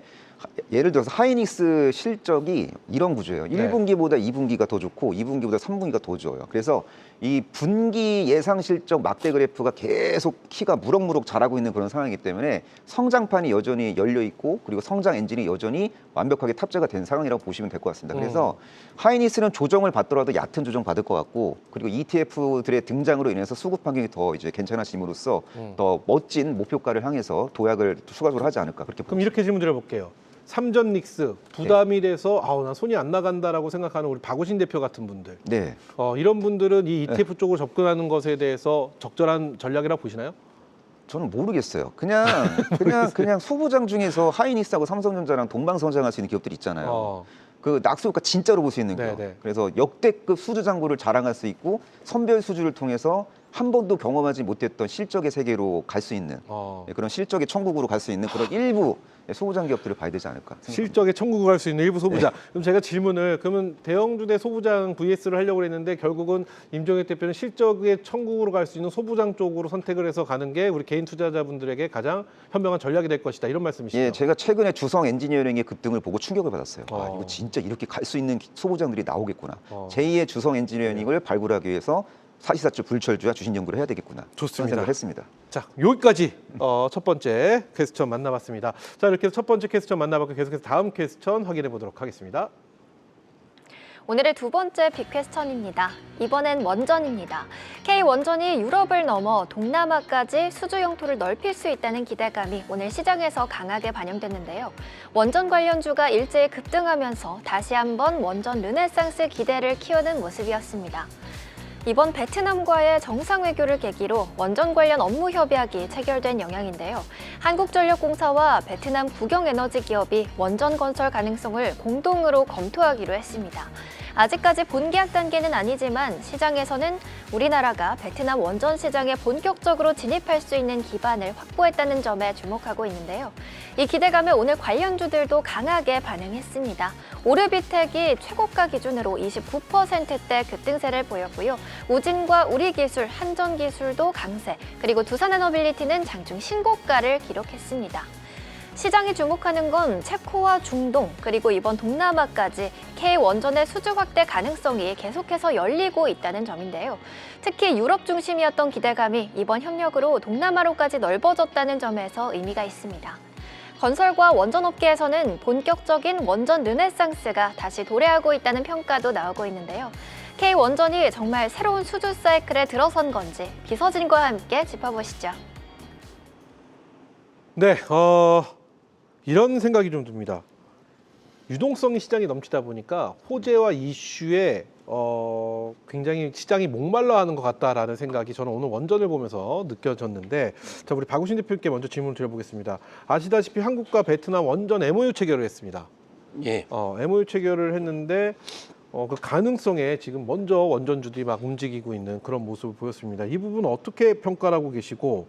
예를 들어서 하이닉스 실적이 이런 구조예요. 네. 1분기보다 2분기가 더 좋고 2분기보다 3분기가 더 좋아요. 그래서 이 분기 예상 실적 막대 그래프가 계속 키가 무럭무럭 자라고 있는 그런 상황이기 때문에 성장판이 여전히 열려 있고 그리고 성장 엔진이 여전히 완벽하게 탑재가 된 상황이라고 보시면 될 것 같습니다. 그래서 하이닉스는 조정을 받더라도 얕은 조정 받을 것 같고 그리고 ETF들의 등장으로 인해서 수급 환경이 더 이제 괜찮아짐으로써 더 멋진 목표가를 향해서 도약을 추가적으로 하지 않을까 그렇게 그럼 이렇게 질문 드려볼게요. 삼전닉스 부담이 돼서 나 손이 안 나간다라고 생각하는 우리 박우신 대표 같은 분들 네. 이런 분들은 이 ETF 쪽으로 접근하는 것에 대해서 적절한 전략이라고 보시나요? 저는 모르겠어요. 그냥 소부장 중에서 하이닉스하고 삼성전자랑 동방성장할 수 있는 기업들이 있잖아요. 그 낙수효과 진짜로 볼 수 있는 기업. 네네. 그래서 역대급 수주 잔고를 자랑할 수 있고 선별 수주를 통해서 한 번도 경험하지 못했던 실적의 세계로 갈 수 있는 그런 실적의 천국으로 갈 수 있는 그런 일부 소부장 기업들을 봐야 되지 않을까 생각합니다. 실적의 천국을 갈 수 있는 일부 소부장. 그럼 제가 질문을 그러면 대형주 대 소부장 VS를 하려고 했는데 결국은 임종혁 대표는 실적의 천국으로 갈 수 있는 소부장 쪽으로 선택을 해서 가는 게 우리 개인 투자자분들에게 가장 현명한 전략이 될 것이다. 이런 말씀이시죠? 예, 제가 최근에 주성 엔지니어링의 급등을 보고 충격을 받았어요. 어. 이거 진짜 이렇게 갈 수 있는 소부장들이 나오겠구나. 어. 제2의 주성 엔지니어링을 발굴하기 위해서 사시사철 불철주야 주신 연구를 해야 되겠구나. 좋습니다. 그런 생각을 했습니다. 자, 여기까지 첫 번째 퀘스천 만나봤습니다. 자, 이렇게 해서 첫 번째 퀘스천 만나봤고 계속해서 다음 퀘스천 확인해 보도록 하겠습니다. 오늘의 두 번째 빅퀘스천입니다. 이번엔 원전입니다. K원전이 유럽을 넘어 동남아까지 수주 영토를 넓힐 수 있다는 기대감이 오늘 시장에서 강하게 반영됐는데요. 원전 관련주가 일제히 급등하면서 다시 한번 원전 르네상스 기대를 키우는 모습이었습니다. 이번 베트남과의 정상외교를 계기로 원전 관련 업무 협약이 체결된 영향인데요. 한국전력공사와 베트남 국영에너지 기업이 원전 건설 가능성을 공동으로 검토하기로 했습니다. 아직까지 본계약 단계는 아니지만 시장에서는 우리나라가 베트남 원전 시장에 본격적으로 진입할 수 있는 기반을 확보했다는 점에 주목하고 있는데요. 이 기대감에 오늘 관련주들도 강하게 반응했습니다. 오르비텍이 최고가 기준으로 29%대 급등세를 보였고요. 우진과 우리기술, 한전기술도 강세, 그리고 두산에너빌리티는 장중 신고가를 기록했습니다. 시장이 주목하는 건 체코와 중동, 그리고 이번 동남아까지 K원전의 수주 확대 가능성이 계속해서 열리고 있다는 점인데요. 특히 유럽 중심이었던 기대감이 이번 협력으로 동남아로까지 넓어졌다는 점에서 의미가 있습니다. 건설과 원전업계에서는 본격적인 원전 르네상스가 다시 도래하고 있다는 평가도 나오고 있는데요. K원전이 정말 새로운 수주 사이클에 들어선 건지 비서진과 함께 짚어보시죠. 네, 이런 생각이 좀 듭니다. 유동성이 시장에 넘치다 보니까 호재와 이슈에 굉장히 시장이 목말라하는 것 같다라는 생각이 저는 오늘 원전을 보면서 느껴졌는데, 자, 우리 박우신 대표께 먼저 질문을 드려보겠습니다. 아시다시피 한국과 베트남 원전 MOU 체결을 했습니다. 예. MOU 체결을 했는데 그 가능성에 지금 먼저 원전주들이 막 움직이고 있는 그런 모습을 보였습니다. 이 부분 어떻게 평가를 하고 계시고,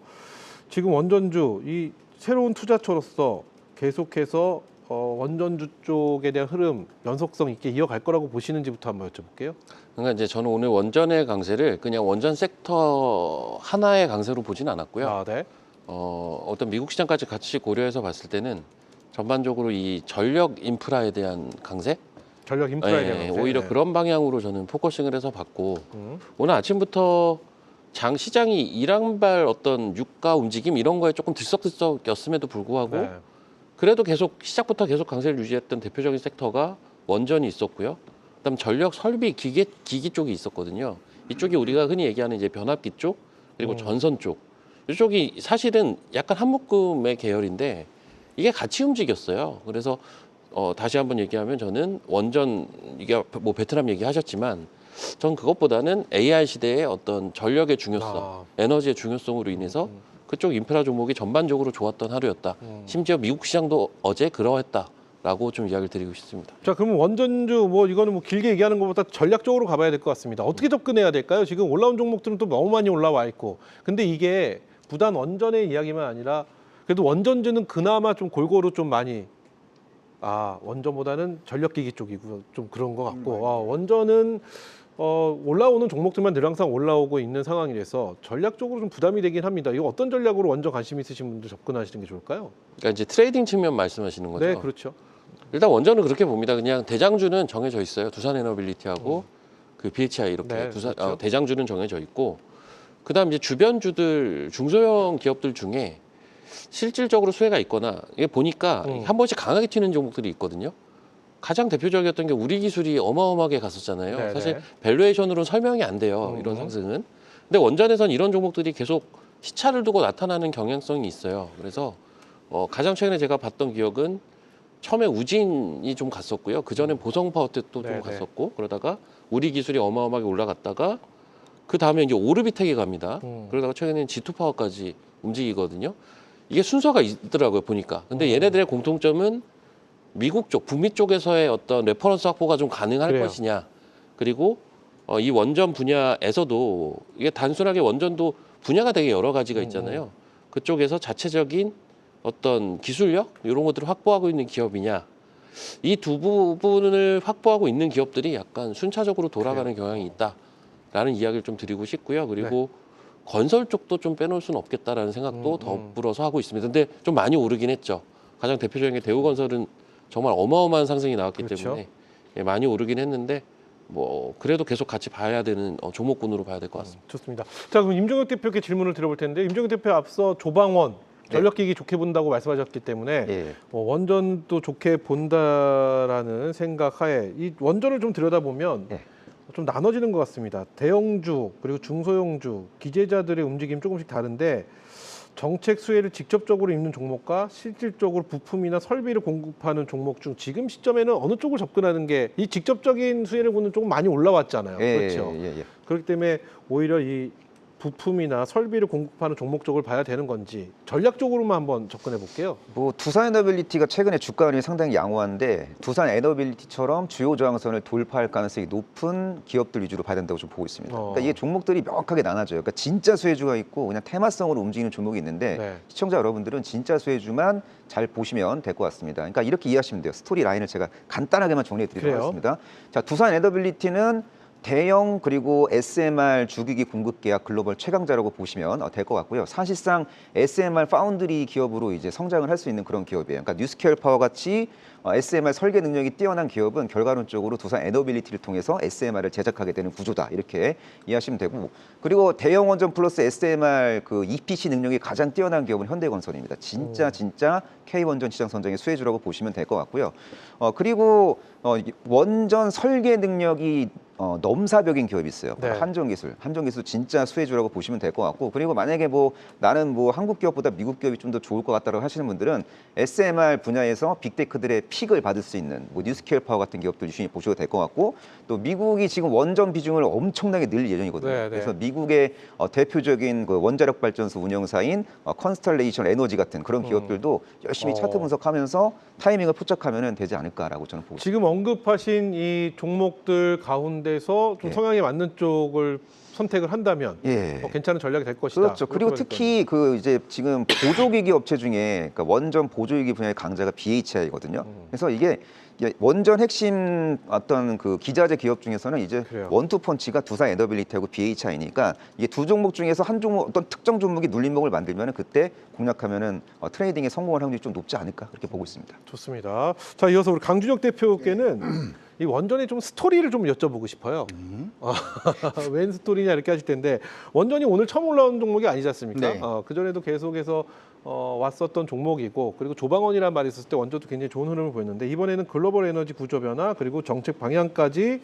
지금 원전주 이 새로운 투자처로서 계속해서 원전주 쪽에 대한 흐름 연속성 있게 이어갈 거라고 보시는지부터 한번 여쭤볼게요. 그러니까 이제 저는 오늘 원전의 강세를 그냥 원전 섹터 하나의 강세로 보진 않았고요. 아, 네. 어떤 미국 시장까지 같이 고려해서 봤을 때는 전반적으로 이 전력 인프라에 대한 강세, 전력 인프라에 대한 강세. 오히려 네. 그런 방향으로 저는 포커싱을 해서 봤고, 오늘 아침부터 시장이 이란발 어떤 유가 움직임 이런 거에 조금 들썩들썩였음에도 불구하고 네. 그래도 계속 시작부터 계속 강세를 유지했던 대표적인 섹터가 원전이 있었고요. 그다음 전력 설비 기기 쪽이 있었거든요. 이쪽이 우리가 흔히 얘기하는 이제 변압기 쪽 그리고 전선 쪽, 이쪽이 사실은 약간 한묶음의 계열인데 이게 같이 움직였어요. 그래서 다시 한번 얘기하면 저는 원전, 이게 뭐 베트남 얘기하셨지만 전 그것보다는 AI 시대의 어떤 전력의 중요성, 에너지의 중요성으로 인해서 그쪽 인프라 종목이 전반적으로 좋았던 하루였다. 심지어 미국 시장도 어제 그러했다라고 좀 이야기를 드리고 싶습니다. 자, 그러면 원전주 뭐 이거는 뭐 길게 얘기하는 것보다 전략적으로 가봐야 될 것 같습니다. 어떻게 접근해야 될까요? 지금 올라온 종목들은 또 너무 많이 올라와 있고, 근데 이게 부단 원전의 이야기만 아니라 그래도 원전주는 그나마 좀 골고루 좀 많이 원전보다는 전력기기 쪽이고 좀 그런 것 같고 원전은 올라오는 종목들만 늘 항상 올라오고 있는 상황이라서 전략적으로 좀 부담이 되긴 합니다. 이거 어떤 전략으로 원전 관심 있으신 분들 접근하시는 게 좋을까요? 그러니까 이제 트레이딩 측면 말씀하시는 거죠. 네, 그렇죠. 일단 원전은 그렇게 봅니다. 그냥 대장주는 정해져 있어요. 두산에너빌리티하고 그 BHI 이렇게 네, 그렇죠. 대장주는 정해져 있고, 그다음 이제 주변주들 중소형 기업들 중에 실질적으로 수혜가 있거나 이게 보니까 한 번씩 강하게 튀는 종목들이 있거든요. 가장 대표적이었던 게 우리 기술이 어마어마하게 갔었잖아요. 네네. 사실 밸류에이션으로는 설명이 안 돼요. 이런 상승은. 근데 원전에선 이런 종목들이 계속 시차를 두고 나타나는 경향성이 있어요. 그래서 가장 최근에 제가 봤던 기억은 처음에 우진이 좀 갔었고요. 그 전에 보성파워텍도 네네. 좀 갔었고, 그러다가 우리 기술이 어마어마하게 올라갔다가 그 다음에 이제 오르비텍이 갑니다. 그러다가 최근에는 G2파워까지 움직이거든요. 이게 순서가 있더라고요, 보니까. 근데 얘네들의 공통점은 미국 쪽, 북미 쪽에서의 어떤 레퍼런스 확보가 좀 가능할 그래요. 것이냐. 그리고 이 원전 분야에서도 이게 단순하게 원전도 분야가 되게 여러 가지가 있잖아요. 그쪽에서 자체적인 어떤 기술력 이런 것들을 확보하고 있는 기업이냐. 이 두 부분을 확보하고 있는 기업들이 약간 순차적으로 돌아가는 경향이 있다라는 이야기를 좀 드리고 싶고요. 그리고 건설 쪽도 좀 빼놓을 수는 없겠다라는 생각도 더불어서 하고 있습니다. 근데 좀 많이 오르긴 했죠. 가장 대표적인 게 대우건설은 정말 어마어마한 상승이 나왔기 그렇죠. 때문에 많이 오르긴 했는데 뭐 그래도 계속 같이 봐야 되는 종목군으로 봐야 될 것 같습니다. 좋습니다. 자, 그럼 임종혁 대표께 질문을 드려볼 텐데 임종혁 대표 앞서 조방원 전력기기 좋게 본다고 말씀하셨기 때문에 예. 원전도 좋게 본다라는 생각하에 이 원전을 좀 들여다보면 네. 좀 나눠지는 것 같습니다. 대형주 그리고 중소형주 기재자들의 움직임 조금씩 다른데 정책 수혜를 직접적으로 입는 종목과 실질적으로 부품이나 설비를 공급하는 종목 중 지금 시점에는 어느 쪽을 접근하는 게 이 직접적인 수혜를 보는 쪽은 많이 올라왔잖아요. 그렇죠. 예. 그렇기 때문에 오히려 이 부품이나 설비를 공급하는 종목 쪽을 봐야 되는 건지 전략적으로만 한번 접근해 볼게요. 뭐 두산에너빌리티가 최근에 주가 흐름이 상당히 양호한데 두산에너빌리티처럼 주요 저항선을 돌파할 가능성이 높은 기업들 위주로 봐야 된다고 좀 보고 있습니다. 그러니까 이게 종목들이 명확하게 나눠져요. 그러니까 진짜 수혜주가 있고 그냥 테마성으로 움직이는 종목이 있는데 네. 시청자 여러분들은 진짜 수혜주만 잘 보시면 될 것 같습니다. 그러니까 이렇게 이해하시면 돼요. 스토리 라인을 제가 간단하게만 정리해 드리도록 그래요? 하겠습니다. 자, 두산에너빌리티는 대형 그리고 SMR 주기기 공급 계약 글로벌 최강자라고 보시면 될 것 같고요. 사실상 SMR 파운드리 기업으로 이제 성장을 할 수 있는 그런 기업이에요. 그러니까 뉴스케어 파워 같이 SMR 설계 능력이 뛰어난 기업은 결과론적으로 두산 에너빌리티를 통해서 SMR을 제작하게 되는 구조다. 이렇게 이해하시면 되고, 그리고 대형 원전 플러스 SMR 그 EPC 능력이 가장 뛰어난 기업은 현대건설입니다. 진짜 K원전 시장 선정의 수혜주라고 보시면 될 것 같고요. 그리고 원전 설계 능력이 넘사벽인 기업이 있어요. 네. 한전기술 진짜 수혜주라고 보시면 될 것 같고, 그리고 만약에 뭐 나는 뭐 한국 기업보다 미국 기업이 좀 더 좋을 것 같다고 하시는 분들은 SMR 분야에서 빅테크들의 픽을 받을 수 있는 뭐 뉴스케어 파워 같은 기업들 유심히 보셔도 될 것 같고, 또 미국이 지금 원전 비중을 엄청나게 늘 예정이거든요. 네. 그래서 미국의 대표적인 그 원자력 발전소 운영사인 컨스텔레이션 에너지 같은 그런 기업들도 열심히 차트 분석하면서 타이밍을 포착하면 되지 않을까라고 저는 보고 있습니다. 지금 언급하신 이 종목들 가운데서 좀 예. 성향에 맞는 쪽을 선택을 한다면 예. 괜찮은 전략이 될 것이다. 그렇죠. 그리고 이렇게 특히 그 이제 지금 보조기기 업체 중에 그러니까 원전 보조기기 분야의 강자가 BHI거든요. 그래서 이게 원전 핵심 어떤 그 기자재 기업 중에서는 이제 그래요. 원투펀치가 두산 에너빌리티하고 BHI니까 이게 두 종목 중에서 한 종목 어떤 특정 종목이 눌림목을 만들면은 그때 공략하면은 트레이딩에 성공할 확률이 좀 높지 않을까 그렇게 보고 있습니다. 좋습니다. 자, 이어서 우리 강준혁 대표께는 이 원전의 좀 스토리를 좀 여쭤보고 싶어요. 웬 스토리냐 이렇게 하실 텐데 원전이 오늘 처음 올라온 종목이 아니지 않습니까? 네. 그 전에도 계속해서 왔었던 종목이고, 그리고 조방원이라는 말이 있었을 때 원전도 굉장히 좋은 흐름을 보였는데 이번에는 글로벌 에너지 구조 변화 그리고 정책 방향까지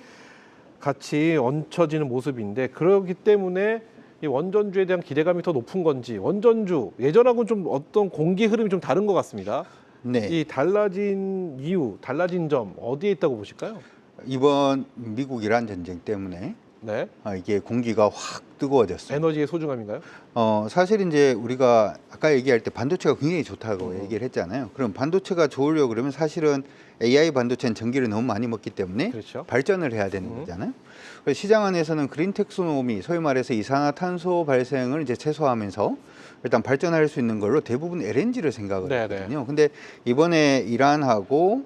같이 얹혀지는 모습인데, 그렇기 때문에 이 원전주에 대한 기대감이 더 높은 건지, 원전주 예전하고 좀 어떤 공기 흐름이 좀 다른 것 같습니다. 네. 이 달라진 이유, 달라진 점 어디에 있다고 보실까요? 이번 미국 이란 전쟁 때문에 네. 이게 공기가 확 뜨거워졌어요. 에너지의 소중함인가요? 사실 이제 우리가 아까 얘기할 때 반도체가 굉장히 좋다고 얘기를 했잖아요. 그럼 반도체가 좋으려고 그러면 사실은 AI 반도체는 전기를 너무 많이 먹기 때문에 그렇죠. 발전을 해야 되는 거잖아요. 그래서 시장 안에서는 그린 텍소노미, 소위 말해서 이산화탄소 발생을 이제 최소화하면서 일단 발전할 수 있는 걸로 대부분 LNG를 생각을 네네. 했거든요. 근데 이번에 이란하고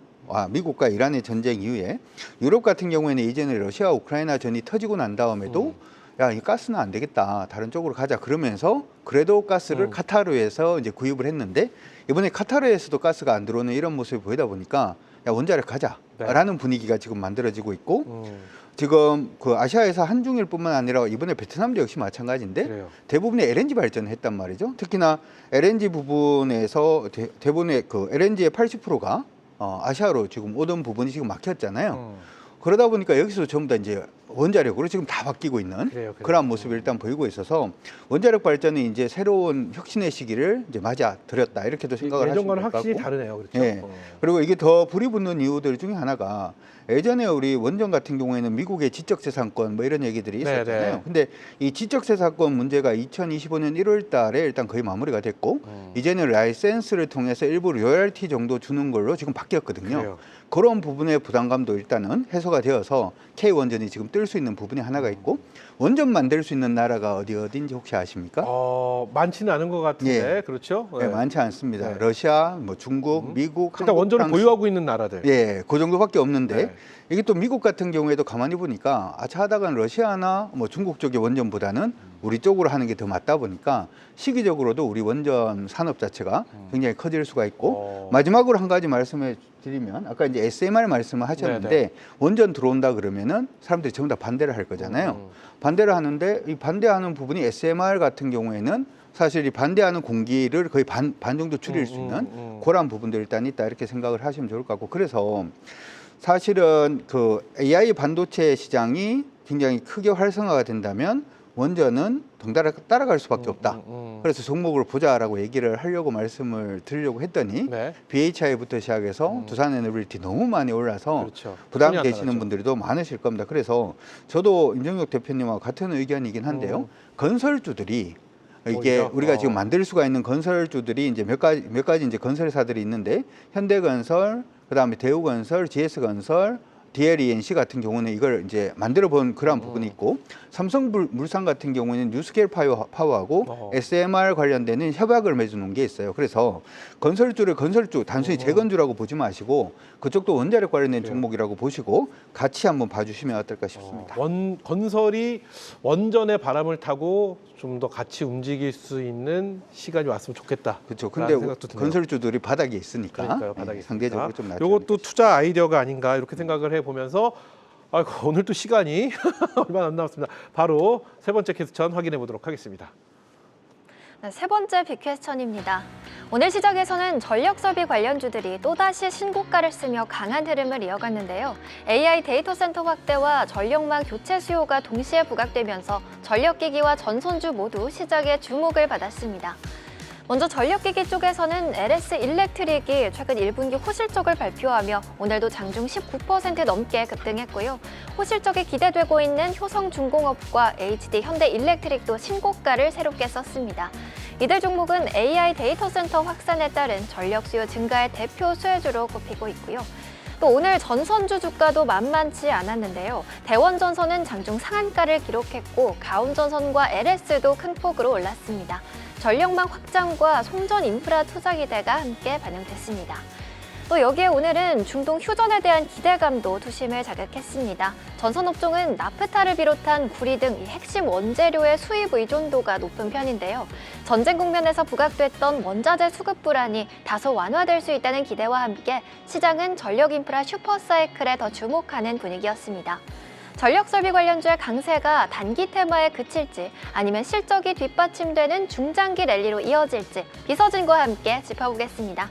미국과 이란의 전쟁 이후에 유럽 같은 경우에는 이제는 러시아 우크라이나 전이 터지고 난 다음에도 야, 이 가스는 안 되겠다. 다른 쪽으로 가자. 그러면서 그래도 가스를 카타르에서 이제 구입을 했는데 이번에 카타르에서도 가스가 안 들어오는 이런 모습을 보이다 보니까 야, 원자력 가자라는 분위기가 지금 만들어지고 있고 지금 그 아시아에서 한중일뿐만 아니라 이번에 베트남도 역시 마찬가지인데 그래요. 대부분의 LNG 발전을 했단 말이죠. 특히나 LNG 부분에서 대부분의 그 LNG의 80%가 아시아로 지금 오던 부분이 지금 막혔잖아요. 그러다 보니까 여기서 전부 다 이제 원자력으로 지금 다 바뀌고 있는 그래요. 그런 모습이 일단 보이고 있어서 원자력 발전이 이제 새로운 혁신의 시기를 이제 맞아 들였다 이렇게도 생각을 하시면 예전과는 될 것 확실히 같고. 다르네요. 그렇죠. 예. 그리고 이게 더 불이 붙는 이유들 중에 하나가 예전에 우리 원전 같은 경우에는 미국의 지적재산권 뭐 이런 얘기들이 네네. 있었잖아요. 근데 이 지적재산권 문제가 2025년 1월 달에 일단 거의 마무리가 됐고 이제는 라이센스를 통해서 일부 로열티 정도 주는 걸로 지금 바뀌었거든요. 그래요. 그런 부분의 부담감도 일단은 해소가 되어서 K 원전이 지금 뜰 수 있는 부분이 하나가 있고 원전 만들 수 있는 나라가 어디인지 혹시 아십니까? 많지는 않은 것 같은데 예. 그렇죠. 네, 많지 않습니다. 네. 러시아, 뭐 중국, 미국, 일단 한국, 원전을 프랑스. 보유하고 있는 나라들. 예, 그 정도밖에 없는데 네. 이게 또 미국 같은 경우에도 가만히 보니까 아차하다간 러시아나 뭐 중국 쪽의 원전보다는 우리 쪽으로 하는 게 더 맞다 보니까 시기적으로도 우리 원전 산업 자체가 굉장히 커질 수가 있고 마지막으로 한 가지 말씀을 드리면 아까 이제 SMR 말씀을 하셨는데 네네. 원전 들어온다 그러면은 사람들이 전부 다 반대를 할 거잖아요. 반대를 하는데 이 반대하는 부분이 SMR 같은 경우에는 사실 이 반대하는 공기를 거의 반 정도 줄일 수 있는 그런 부분도 일단 있다 이렇게 생각을 하시면 좋을 것 같고 그래서 사실은 그 AI 반도체 시장이 굉장히 크게 활성화가 된다면 원전은 덩달아 따라갈 수밖에 없다. 그래서 종목을 보자라고 얘기를 하려고 말씀을 드리려고 했더니 네. BHI부터 시작해서 두산에너빌리티 너무 많이 올라서 그렇죠. 부담 손이 안 되시는 나가죠. 분들도 많으실 겁니다. 그래서 저도 임종혁 대표님과 같은 의견이긴 한데요. 건설주들이 이게 오히려? 우리가 지금 만들 수가 있는 건설주들이 이제 몇 가지 이제 건설사들이 있는데 현대건설, 그다음에 대우건설, GS건설, DLENC 같은 경우는 이걸 이제 만들어 본 그런 부분이 있고 삼성물산 같은 경우는 뉴스케일 파워하고 SMR 관련되는 협약을 맺어놓은 게 있어요. 그래서 건설주 단순히 재건주라고 보지 마시고 그쪽도 원자력 관련된 종목이라고 보시고 같이 한번 봐주시면 어떨까 싶습니다. 건설이 원전의 바람을 타고 좀 더 같이 움직일 수 있는 시간이 왔으면 좋겠다. 그렇죠. 근데 생각도 드네요. 건설주들이 바닥에 있으니까 그러니까요, 바닥에 상대적으로 있으니까. 좀 낫죠. 이것도 투자 아이디어가 아닌가 이렇게 생각을 해보면서 오늘 또 시간이 얼마 안 남았습니다. 바로 세 번째 퀘스천 확인해 보도록 하겠습니다. 네, 세 번째 빅퀘스천입니다. 오늘 시장에서는 전력설비 관련주들이 또다시 신고가를 쓰며 강한 흐름을 이어갔는데요. AI 데이터 센터 확대와 전력망 교체 수요가 동시에 부각되면서 전력기기와 전선주 모두 시장의 주목을 받았습니다. 먼저 전력기기 쪽에서는 LS 일렉트릭이 최근 1분기 호실적을 발표하며 오늘도 장중 19% 넘게 급등했고요. 호실적이 기대되고 있는 효성중공업과 HD 현대일렉트릭도 신고가를 새롭게 썼습니다. 이들 종목은 AI 데이터 센터 확산에 따른 전력 수요 증가의 대표 수혜주로 꼽히고 있고요. 또 오늘 전선주 주가도 만만치 않았는데요. 대원전선은 장중 상한가를 기록했고 가온전선과 LS도 큰 폭으로 올랐습니다. 전력망 확장과 송전 인프라 투자 기대가 함께 반영됐습니다. 또 여기에 오늘은 중동 휴전에 대한 기대감도 투심을 자극했습니다. 전선업종은 나프타를 비롯한 구리 등 핵심 원재료의 수입 의존도가 높은 편인데요. 전쟁 국면에서 부각됐던 원자재 수급 불안이 다소 완화될 수 있다는 기대와 함께 시장은 전력 인프라 슈퍼사이클에 더 주목하는 분위기였습니다. 전력설비 관련주의 강세가 단기 테마에 그칠지 아니면 실적이 뒷받침되는 중장기 랠리로 이어질지 비서진과 함께 짚어보겠습니다.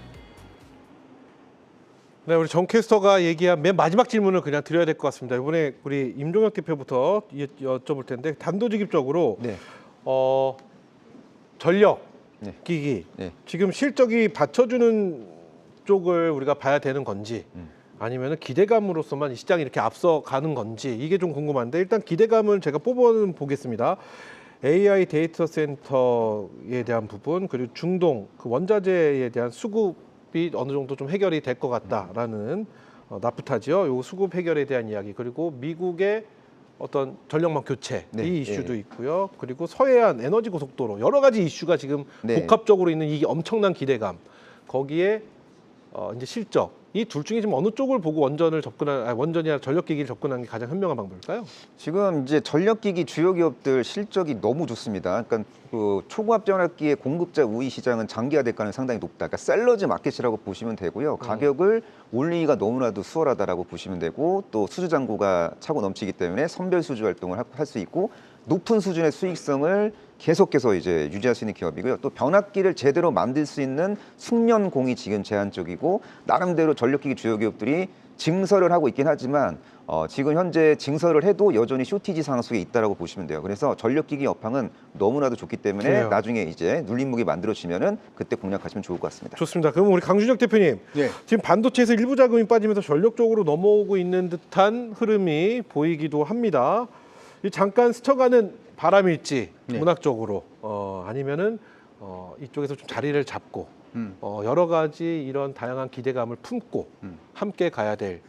네, 우리 정 캐스터가 얘기한 맨 마지막 질문을 그냥 드려야 될 것 같습니다. 이번에 우리 임종혁 대표부터 여쭤볼 텐데 단도직입적으로 네. 전력 네. 기기 네. 지금 실적이 받쳐주는 쪽을 우리가 봐야 되는 건지 아니면 기대감으로서만 이 시장이 이렇게 앞서가는 건지 이게 좀 궁금한데 일단 기대감을 제가 뽑아보겠습니다. AI 데이터 센터에 대한 부분 그리고 중동 그 원자재에 대한 수급이 어느 정도 좀 해결이 될 것 같다라는 나프타지요. 요 수급 해결에 대한 이야기 그리고 미국의 어떤 전력망 교체 네, 이 이슈도 예. 있고요. 그리고 서해안 에너지 고속도로 여러 가지 이슈가 지금 네. 복합적으로 있는 이 엄청난 기대감 거기에 이제 실적 이 둘 중에 지금 어느 쪽을 보고 원전이나 전력기기를 접근하는 게 가장 현명한 방법일까요? 지금 이제 전력기기 주요 기업들 실적이 너무 좋습니다. 그러니까 그 초고압 전압기의 공급자 우위 시장은 장기화될 가능성이 상당히 높다. 그러니까 셀러즈 마켓이라고 보시면 되고요. 가격을 올리기가 너무나도 수월하다라고 보시면 되고 또 수주 잔고가 차고 넘치기 때문에 선별 수주 활동을 할 수 있고 높은 수준의 수익성을 계속해서 이제 유지할 수 있는 기업이고요. 또 변압기를 제대로 만들 수 있는 숙련공이 지금 제한적이고 나름대로 전력기기 주요 기업들이 증설을 하고 있긴 하지만 지금 현재 증설을 해도 여전히 쇼티지 상황 속에 있다라고 보시면 돼요. 그래서 전력기기 여팡은 너무나도 좋기 때문에 그래요. 나중에 이제 눌림목이 만들어지면은 그때 공략하시면 좋을 것 같습니다. 좋습니다. 그럼 우리 강준혁 대표님 네. 지금 반도체에서 일부 자금이 빠지면서 전력 쪽으로 넘어오고 있는 듯한 흐름이 보이기도 합니다. 이 잠깐 스쳐가는 바람일지 네. 문학적으로 아니면은 이쪽에서 좀 자리를 잡고 음. 여러 가지 이런 다양한 기대감을 품고 음. 함께 가야 될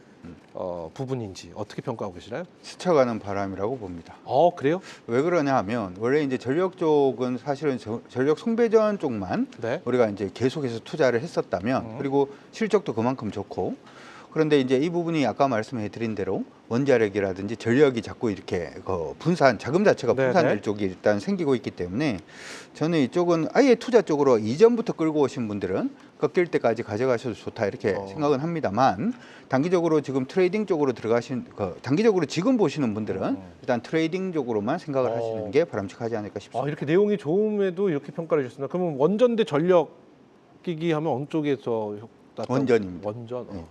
부분인지 어떻게 평가하고 계시나요? 스쳐가는 바람이라고 봅니다. 그래요? 왜 그러냐 하면 원래 이제 전력 쪽은 사실은 전력 송배전 쪽만 네. 우리가 이제 계속해서 투자를 했었다면 그리고 실적도 그만큼 좋고 그런데 이제 이 부분이 아까 말씀해 드린 대로 원자력이라든지 전력이 자꾸 이렇게 자금 자체가 네네. 분산될 쪽이 일단 생기고 있기 때문에 저는 이쪽은 아예 투자 쪽으로 이전부터 끌고 오신 분들은 꺾일 때까지 가져가셔도 좋다 이렇게 생각은 합니다만 단기적으로 지금 트레이딩 쪽으로 단기적으로 지금 보시는 분들은 일단 트레이딩 쪽으로만 생각을 하시는 게 바람직하지 않을까 싶습니다. 이렇게 내용이 좋음에도 이렇게 평가를 해주셨습니다. 그러면 원전 대 전력 기기 하면 어느 쪽에서 원전입니다. 원전. 네.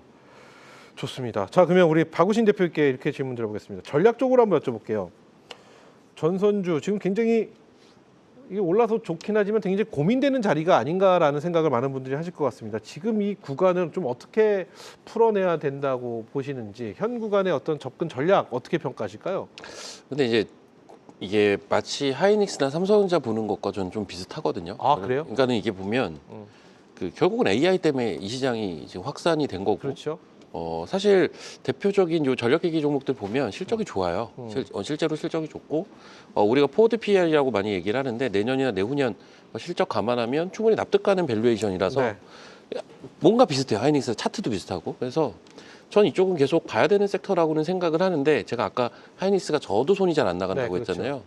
좋습니다. 자, 그러면 우리 박우신 대표께 이렇게 질문 드려보겠습니다. 전략 쪽으로 한번 여쭤볼게요. 전선주 지금 굉장히 이게 올라서 좋긴 하지만 굉장히 고민되는 자리가 아닌가라는 생각을 많은 분들이 하실 것 같습니다. 지금 이 구간을 좀 어떻게 풀어내야 된다고 보시는지 현 구간의 어떤 접근 전략 어떻게 평가하실까요? 근데 이제 이게 마치 하이닉스나 삼성전자 보는 것과 저는 좀 비슷하거든요. 그래요? 그러니까는 이게 보면 그 결국은 AI 때문에 이 시장이 지금 확산이 된 거고. 그렇죠. 사실 대표적인 요 전력기기 종목들 보면 실적이 좋아요. 실제로 실적이 좋고 우리가 포워드 PER이라고 많이 얘기를 하는데 내년이나 내후년 실적 감안하면 충분히 납득 가는 밸류에이션이라서 네. 뭔가 비슷해요. 하이닉스 차트도 비슷하고. 그래서 전 이쪽은 계속 봐야 되는 섹터라고는 생각을 하는데 제가 아까 하이닉스가 저도 손이 잘 안 나간다고 네, 그렇죠. 했잖아요.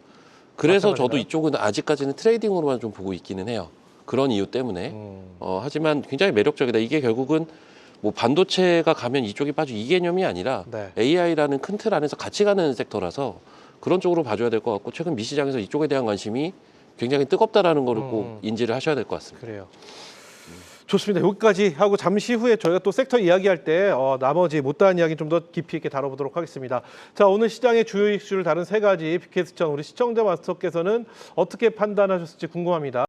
그래서 저도 마찬가지인가요? 이쪽은 아직까지는 트레이딩으로만 좀 보고 있기는 해요. 그런 이유 때문에. 하지만 굉장히 매력적이다. 이게 결국은 뭐 반도체가 가면 이쪽이 빠져 이 개념이 아니라 네. AI라는 큰 틀 안에서 같이 가는 섹터라서 그런 쪽으로 봐줘야 될 것 같고 최근 미시장에서 이쪽에 대한 관심이 굉장히 뜨겁다라는 거를 꼭 인지를 하셔야 될 것 같습니다. 그래요. 좋습니다. 여기까지 하고 잠시 후에 저희가 또 섹터 이야기할 때 나머지 못다한 이야기 좀 더 깊이 있게 다뤄보도록 하겠습니다. 자, 오늘 시장의 주요 이슈를 다룬 세 가지 빅캐스천 우리 시청자 마스터께서는 어떻게 판단하셨을지 궁금합니다.